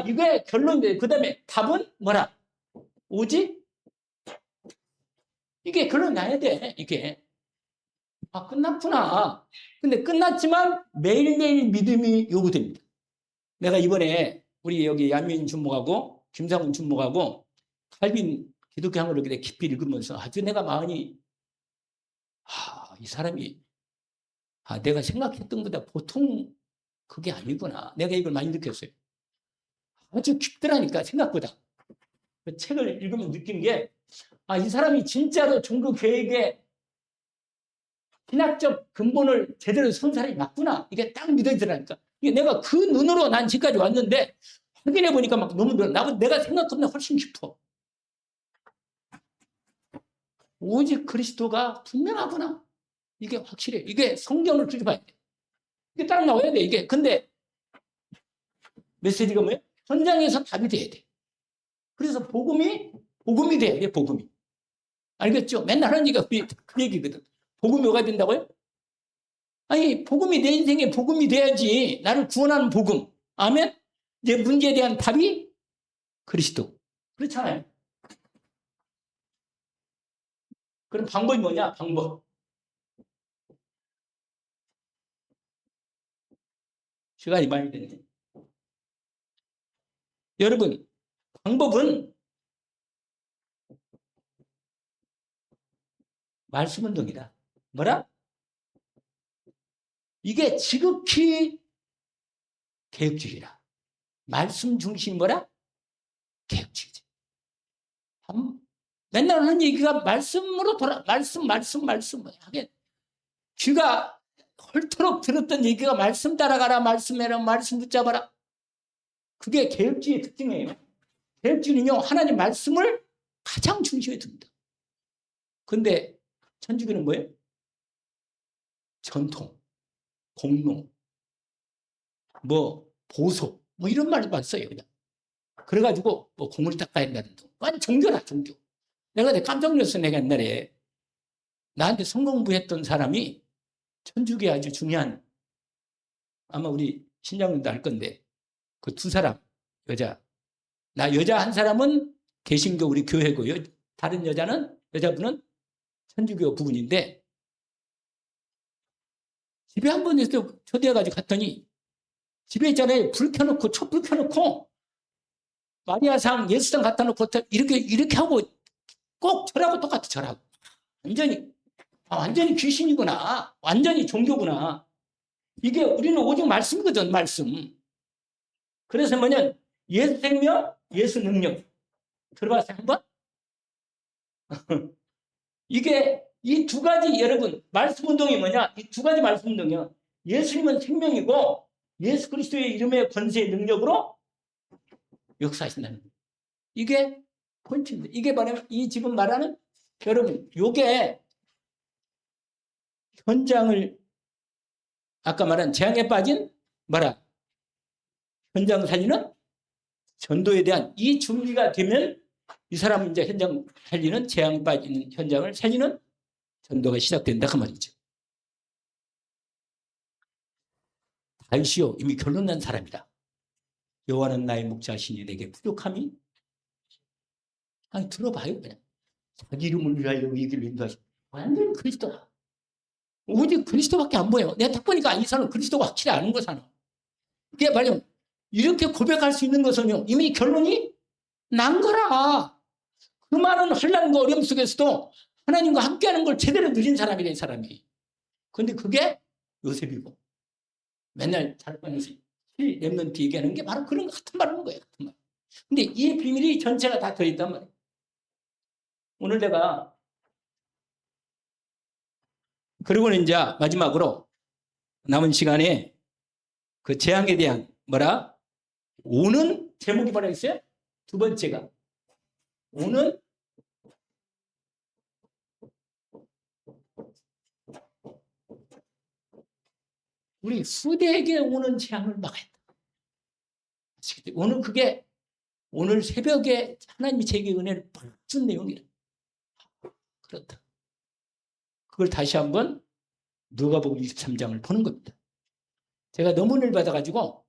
이게 결론인데 그다음에 답은 뭐라? 오직 이게 결론 나야 돼. 이게 끝났구나. 근데 끝났지만 매일매일 믿음이 요구됩니다. 내가 이번에 우리 여기 야민 준목하고 김상훈 준목하고 칼빈 기독교 항을 이렇게 깊이 읽으면서 아주 내가 마음이 이 사람이 내가 생각했던 것보다 보통 그게 아니구나. 내가 이걸 많이 느꼈어요. 아주 깊더라니까 생각보다. 그 책을 읽으면 느낀 게 이 사람이 진짜로 종교 계획에 신학적 근본을 제대로 선 사람이 맞구나. 이게 딱 믿어지더라니까. 이게 내가 그 눈으로 난 지금까지 왔는데 확인해 보니까 막 너무 내가 생각보다 훨씬 깊어. 오직 그리스도가 분명하구나. 이게 확실해. 이게 성경을 뒤집어야 돼. 이게 딱 나와야 돼. 이게 근데 메시지가 뭐예요? 현장에서 답이 돼야 돼. 그래서 복음이 돼야 돼. 복음이. 알겠죠? 맨날 하는 얘기가 그 얘기거든. 복음이 뭐가 된다고요? 복음이 내 인생에 복음이 돼야지. 나를 구원하는 복음. 아멘? 내 문제에 대한 답이 그리스도. 그렇잖아요. 그럼 방법이 뭐냐? 방법. 시간이 많이 됐네. 여러분, 방법은 말씀 운동이다. 뭐라? 이게 지극히 개혁주의라. 말씀 중심 뭐라? 개혁주의지. 맨날 하는 얘기가 말씀으로 말씀. 하게 귀가 헐토록 들었던 얘기가 말씀 따라가라, 말씀해라, 말씀 붙잡아라. 그게 개혁주의의 특징이에요. 개혁주의는요, 하나님 말씀을 가장 중심에 둡니다. 근데 천주교는 뭐예요? 전통, 공로, 보소, 이런 말만 써요, 그냥. 그래가지고 뭐 공을 닦아야 된다는 둥. 완전 종교다, 종교. 내가 깜짝 놀랐어. 내가 옛날에 나한테 성공부했던 사람이 천주교에 아주 중요한, 아마 우리 신장님도 알 건데, 그 두 사람, 여자. 나 여자 한 사람은 개신교 우리 교회고요. 다른 여자분은 천주교 부분인데, 집에 한 번 초대해가지고 갔더니, 집에 있잖아요. 불 켜놓고, 촛불 켜놓고, 마리아상, 예수상 갖다 놓고, 이렇게 하고, 꼭 절하고 똑같아, 절하고. 완전히 귀신이구나. 완전히 종교구나. 이게 우리는 오직 말씀이거든, 말씀. 그래서 뭐냐면, 예수 생명, 예수 능력. 들어봤어요, 한번? 이게 이 두 가지, 여러분, 말씀 운동이 뭐냐? 이 두 가지 말씀 운동이요. 예수님은 생명이고, 예수 그리스도의 이름의 권세의 능력으로 역사하신다는 거예요. 이게 포인트입니다. 이게 바로 이 지금 말하는, 여러분, 요게 현장을, 아까 말한 재앙에 빠진, 현장 살리는 전도에 대한 이 준비가 되면 이 사람은 이제 현장 살리는, 재앙에 빠지는 현장을 살리는 전도가 시작된다. 그 말이죠. 다윗이요, 이미 결론난 사람이다. 여호와는 나의 목자시니 내게 부족함이, 아니, 들어봐요, 그냥. 자기 이름을 위하여 이 길을 인도하시. 완전 그리스도다. 오직 그리스도밖에 안 보여. 내가 딱 보니까 이 사람은 그리스도가 확실히 아는 거잖아. 이게 말이야. 이렇게 고백할 수 있는 것은요, 이미 결론이 난 거라. 그 많은 혼란과 어려움 속에서도 하나님과 함께하는 걸 제대로 누린 사람이래, 이 사람이. 근데 그게 요셉이고. 맨날 자르반에서 렘넌트 얘기하는 게 바로 그런 같은 말하는 거예요, 같은 말. 근데 이 비밀이 전체가 다 들어있단 말이에요. 오늘 내가, 그리고는 이제 마지막으로 남은 시간에 그 재앙에 대한 오는 제목이 뭐라 했어요? 두 번째가 오는 우리 후대에게 오는 재앙을 막아야 한다. 오늘 새벽에 하나님이 제게 은혜를 팍 준 내용이라. 그렇다. 그걸 다시 한번 누가복음 23장을 보는 겁니다. 제가 너무 은혜를 받아가지고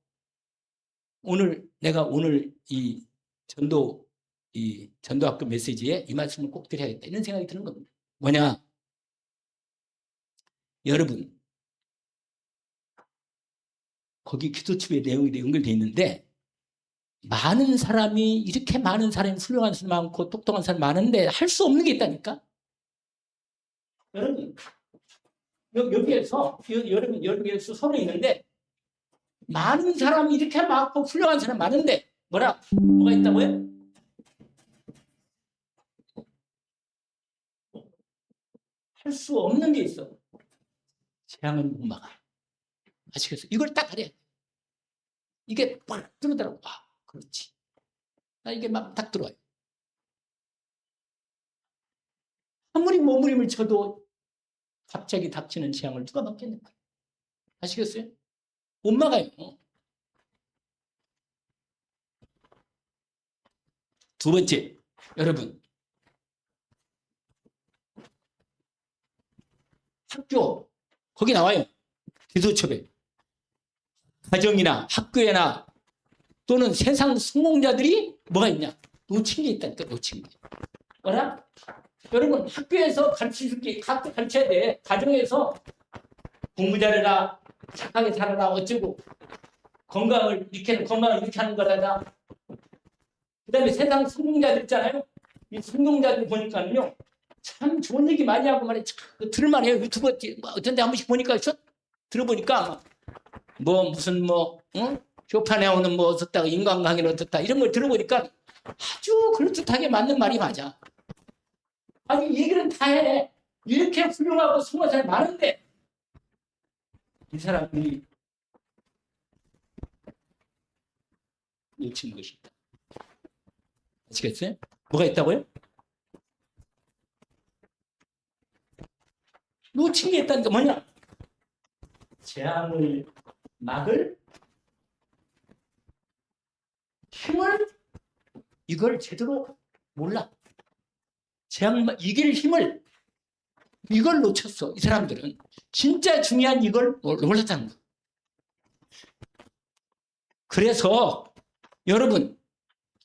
내가 오늘 이 전도학교 메시지에 이 말씀을 꼭 드려야겠다, 이런 생각이 드는 겁니다. 뭐냐? 여러분, 거기 기도집의 내용이 연결되어 있는데, 이렇게 많은 사람이, 훌륭한 사람이 많고 똑똑한 사람이 많은데 할 수 없는 게 있다니까? 여러분, 여기에서 서로 있는데, 많은 사람이 이렇게 많고 훌륭한 사람이 많은데, 뭐가 있다고요? 할 수 없는 게 있어. 재앙을 못 막아. 아시겠어요? 이걸 딱 알아야 돼. 이게 팍 들어오더라고. 그렇지. 이게 막 딱 들어와요. 아무리 몸부림을 쳐도 갑자기 닥치는 재앙을 누가 막겠는가? 아시겠어요? 못 막아요. 두 번째, 여러분, 학교, 거기 나와요. 기도첩에. 가정이나 학교에나 또는 세상 성공자들이 뭐가 있냐? 놓친 게 있다니까, 놓친 게. 여러분, 학교에서 가르쳐야 돼. 가정에서 공부 잘해라, 착하게 살아라, 어쩌고, 건강을 이렇게 하는 거라다. 그 다음에 세상 성공자들 있잖아요. 이 성공자들 보니까는요, 참 좋은 얘기 많이 하고 말이야. 들을만해요. 유튜브 어쩐데 한 번씩 보니까, 들어보니까, 쇼판에 오는 어떻다, 인간관계는 어떻다, 이런 걸 들어보니까 아주 그럴듯하게 맞는 말이 맞아. 아니, 얘기는 다 해. 이렇게 훌륭하고 성공한 사람이 많은데, 이 사람이 놓친 것이 있다. 아시겠어요? 뭐가 있다고요? 놓친 게 있다니까 뭐냐? 재앙을 막을 힘을 이걸 제대로 몰라. 재앙 이길 힘을 이걸 놓쳤어. 이 사람들은 진짜 중요한 이걸 몰랐다는 거. 그래서 여러분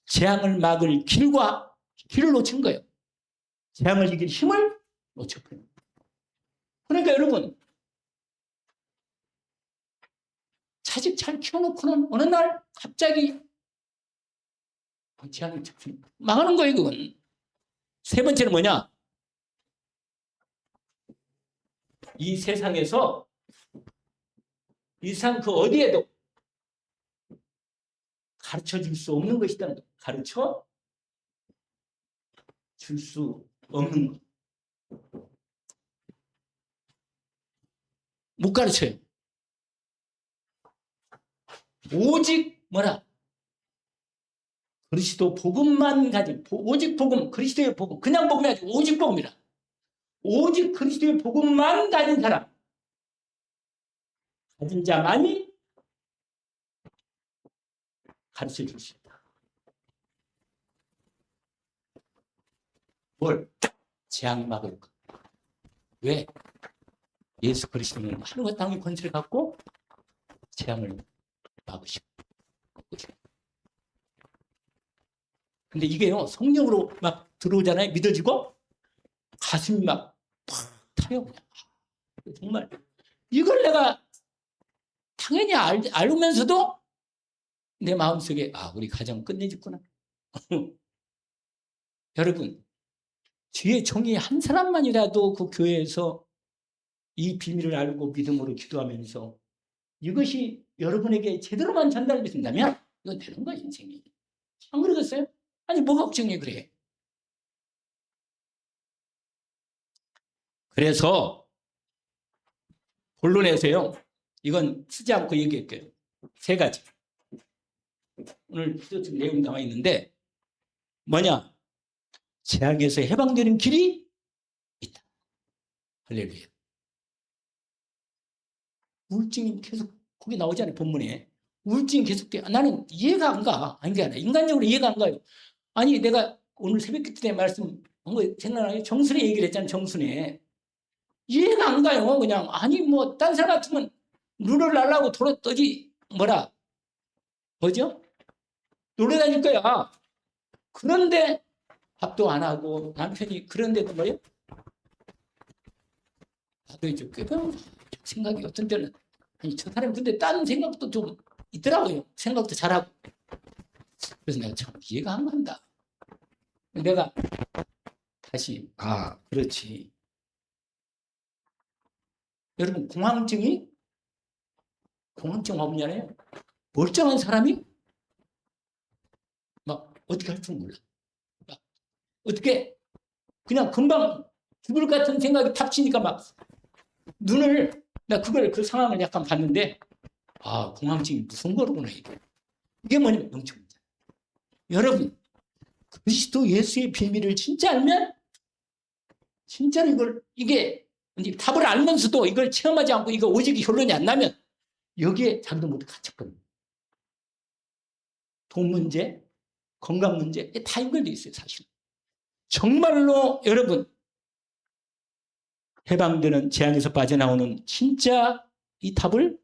재앙을 막을 길을 놓친 거예요. 재앙을 이길 힘을 놓쳤거든요. 그러니까 여러분 자식 잘 키워놓고는 어느 날 갑자기 재앙이 망하는 거예요. 그건. 세 번째는 뭐냐? 이 세상에서 이 세상 그 어디에도 가르쳐 줄 수 없는 것이다. 가르쳐 줄 수 없는 것. 못 가르쳐요. 오직 뭐라? 그리스도 복음만 가진, 오직 복음, 그리스도의 복음, 그냥 복음이 아니고 오직 복음이라. 오직 그리스도의 복음만 가진 사람, 가진 자만이 가르쳐 줄 수 있다. 뭘? 재앙 막을 것. 왜? 예수 그리스도는 하늘과 땅의 권세를 갖고 재앙을 막으시고. 근데 이게요, 성령으로 막 들어오잖아요. 믿어지고 가슴이 막 타요. 그냥. 정말 이걸 내가 당연히 알면서도 내 마음속에 우리 가정 끝내줬구나. 여러분 주의 종이 한 사람만이라도 그 교회에서 이 비밀을 알고 믿음으로 기도하면서 이것이 여러분에게 제대로만 전달된다면 이건 되는 거야 인생이. 안 그러겠어요? 아니 뭐가 걱정해 그래. 그래서 본론에서요. 이건 쓰지 않고 얘기할게요. 세 가지. 오늘 내용 나와 있는데 뭐냐? 재앙에서 해방되는 길이 있다. 할렐루야. 우울증이 계속 거기 나오잖아요. 본문에. 우울증이 계속돼. 나는 이해가 안 가. 아니 게 아니라 인간적으로 이해가 안 가요. 아니 내가 오늘 새벽 기도 때 말씀 한 거 생각나요? 정순에 얘기를 했잖아요. 정순에. 이해가 안 가요. 그냥 아니 뭐 딴 사람 같으면 눈을 날라고 돌아떠지 뭐죠? 놀러다닐 거야. 그런데 밥도 안 하고 남편이 그런데도 뭐예요? 나도 이제 꽤 생각이 어떤 때는 아니 저 사람이 근데 딴 생각도 좀 있더라고요. 생각도 잘하고. 그래서 내가 참 이해가 안 간다. 내가 다시 그렇지. 여러분 공황증 와보잖아요. 멀쩡한 사람이 막 어떻게 할 줄 몰라. 막 어떻게 그냥 금방 죽을 것 같은 생각이 닥치니까 막 눈을 나 그 상황을 약간 봤는데 공황증이 무슨 거로구나 이게 뭐냐면 영적입니다. 여러분 그리스도 예수의 비밀을 진짜 알면 진짜로 이게 답을 알면서도 이걸 체험하지 않고 이거 오직 결론이 안 나면 여기에 자기도 모두 갇혔거든요. 돈 문제, 건강 문제 다 연결돼 있어요. 사실 정말로 여러분 해방되는 재앙에서 빠져나오는 진짜 이 답을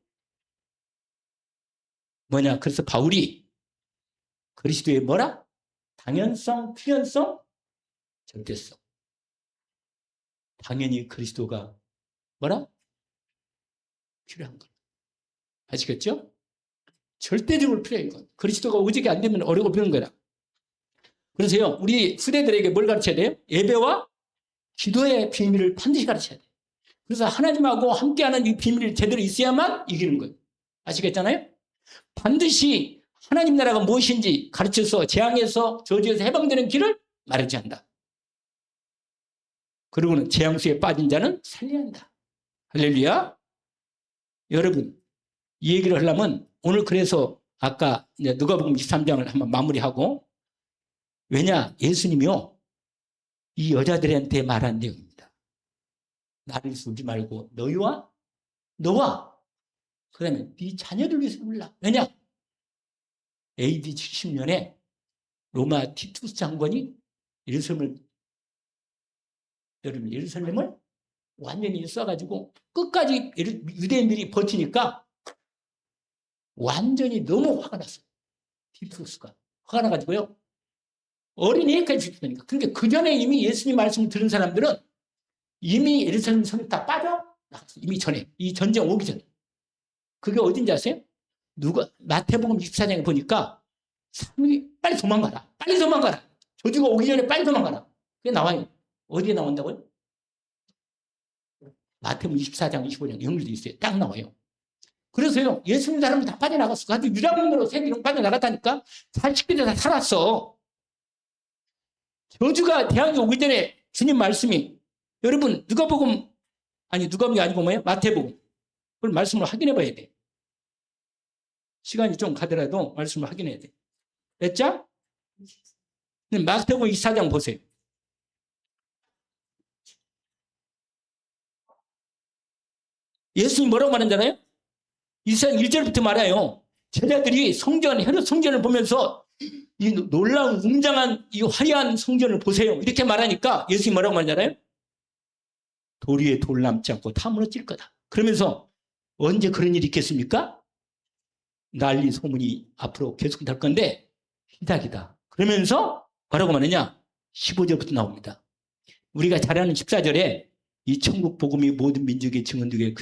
뭐냐? 그래서 바울이 그리스도의 뭐라? 당연성, 필연성, 절대성. 당연히 그리스도가 뭐라? 필요한 것. 아시겠죠? 절대적으로 필요해 이건. 그리스도가 오직이 안 되면 어려고 비는 거라. 그래서요, 우리 후대들에게 뭘 가르쳐야 돼요? 예배와 기도의 비밀을 반드시 가르쳐야 돼요. 그래서 하나님하고 함께하는 이 비밀이 제대로 있어야만 이기는 거예요. 아시겠잖아요? 반드시 하나님 나라가 무엇인지 가르쳐서 재앙에서 저주에서 해방되는 길을 말하지 한다. 그리고는 재앙수에 빠진 자는 살려야 한다. 할렐루야. 여러분 이 얘기를 하려면 오늘 그래서 아까 누가복음 23장을 한번 마무리하고 왜냐 예수님이요 이 여자들한테 말한 내용입니다. 나를 쏘지 말고 너와 그 다음에 네 자녀들 위해서 불라. 왜냐 AD 70년에 로마 티투스 장관이 예루살렘을 완전히 쏴가지고 끝까지 유대인들이 버티니까 완전히 너무 화가 났어요. 티투스가 화가 나가지고요. 어린애까지 죽으니까. 그러니까 그 전에 이미 예수님 말씀을 들은 사람들은 이미 예루살렘 성이 다 빠져 나갔어요. 이미 전에 이 전쟁 오기 전에. 그게 어딘지 아세요? 마태복음 24장에 보니까 빨리 도망가라. 빨리 도망가라. 저주가 오기 전에 빨리 도망가라. 그게 나와요. 어디에 나온다고요? 마태복음 24장, 25장 연결되어 있어요. 딱 나와요. 그래서요, 예수님 사람은 다 빠져나갔어. 아주 유랑문으로 세계로 빠져나갔다니까 자식들이 다 살았어. 저주가 대항이 오기 전에 주님 말씀이, 여러분, 누가복음이 아니고 뭐예요? 마태복음. 그걸 말씀을 확인해 봐야 돼. 시간이 좀 가더라도 말씀을 확인해야 돼. 됐죠? 마태복음 24장 보세요. 예수님이 뭐라고 말한잖아요? 24장 1절부터 말해요. 제자들이 헤롯 성전을 보면서 이 놀라운 웅장한 이 화려한 성전을 보세요. 이렇게 말하니까 예수님이 뭐라고 말하잖아요? 돌 위에 돌 남지 않고 다 무너질 거다. 그러면서 언제 그런 일이 있겠습니까? 난리 소문이 앞으로 계속될 건데 시작이다. 그러면서 뭐라고 말하냐? 15절부터 나옵니다. 우리가 잘 아는 14절에 이 천국 복음이 모든 민족의 증언되게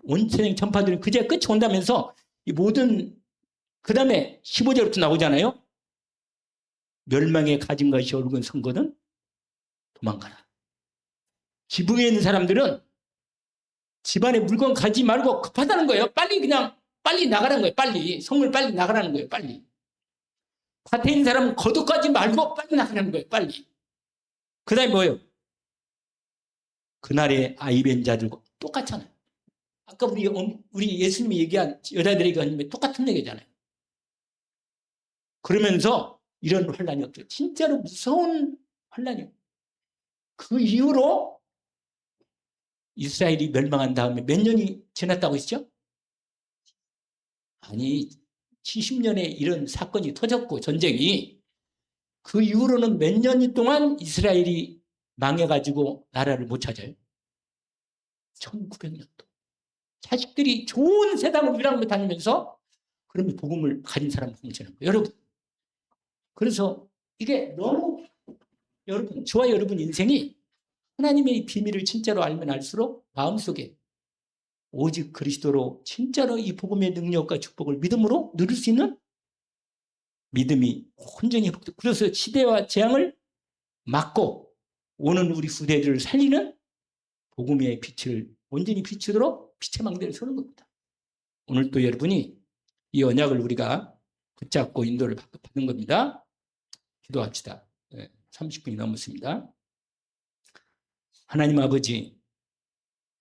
온 세상 전파들은 그제 끝이 온다면서 이 모든 그 다음에 15절부터 나오잖아요. 멸망의 가진 것이 얼굴 선 거는 도망가라. 지붕에 있는 사람들은 집안에 물건 가지 말고 급하다는 거예요. 빨리 나가라는 거예요. 빨리 성을 빨리 나가라는 거예요. 빨리 밭에 있는 사람은 거두까지 말고 빨리 나가라는 거예요. 빨리. 그 다음에 뭐예요? 그날의 아이벤 자들과 똑같잖아요. 아까 우리 예수님이 얘기한 여자들에게 하는 똑같은 얘기잖아요. 그러면서 이런 환란이 없죠. 진짜로 무서운 환란이에요. 그 이후로 이스라엘이 멸망한 다음에 몇 년이 지났다고 했죠? 아니 70년에 이런 사건이 터졌고 전쟁이 그 이후로는 몇 년 동안 이스라엘이 망해가지고 나라를 못 찾아요. 1900년도. 자식들이 좋은 세상을 유랑으로 다니면서 그러면 복음을 가진 사람 복음을 전하는 거예요. 여러분. 그래서 이게 너무 여러분, 저와 여러분 인생이 하나님의 비밀을 진짜로 알면 알수록 마음속에 오직 그리스도로 진짜로 이 복음의 능력과 축복을 믿음으로 누릴 수 있는 믿음이 온전히 회복되고, 그래서 시대와 재앙을 막고 오는 우리 후대들을 살리는 복음의 빛을 온전히 비추도록 빛의 망대를 서는 겁니다. 오늘 또 여러분이 이 언약을 우리가 붙잡고 인도를 받는 겁니다. 기도합시다. 30분이 넘었습니다. 하나님 아버지,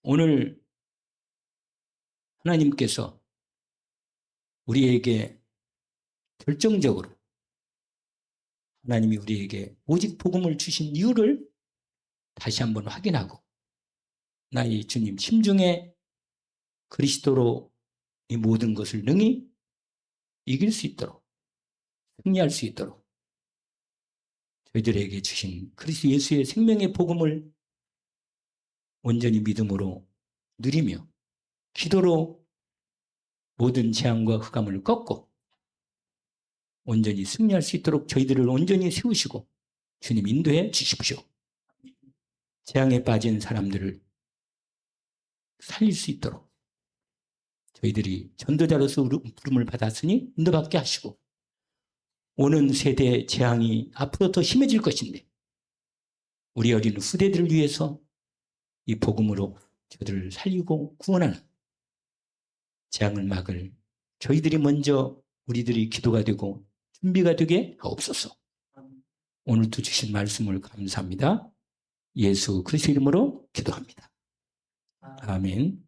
오늘 하나님께서 우리에게 결정적으로 하나님이 우리에게 오직 복음을 주신 이유를 다시 한번 확인하고 나의 주님 심중에 그리스도로 이 모든 것을 능히 이길 수 있도록 승리할 수 있도록 저희들에게 주신 그리스도 예수의 생명의 복음을 온전히 믿음으로 누리며 기도로 모든 재앙과 흑암을 꺾고 온전히 승리할 수 있도록 저희들을 온전히 세우시고 주님 인도해 주십시오. 재앙에 빠진 사람들을 살릴 수 있도록 저희들이 전도자로서 부름을 받았으니 인도받게 하시고 오는 세대의 재앙이 앞으로 더 심해질 것인데 우리 어린 후대들을 위해서 이 복음으로 저들을 살리고 구원하는 재앙을 막을 저희들이 먼저 우리들이 기도가 되고 준비가 되게 하옵소서. 오늘도 주신 말씀을 감사합니다. 예수 그리스도 이름으로 기도합니다. 아멘.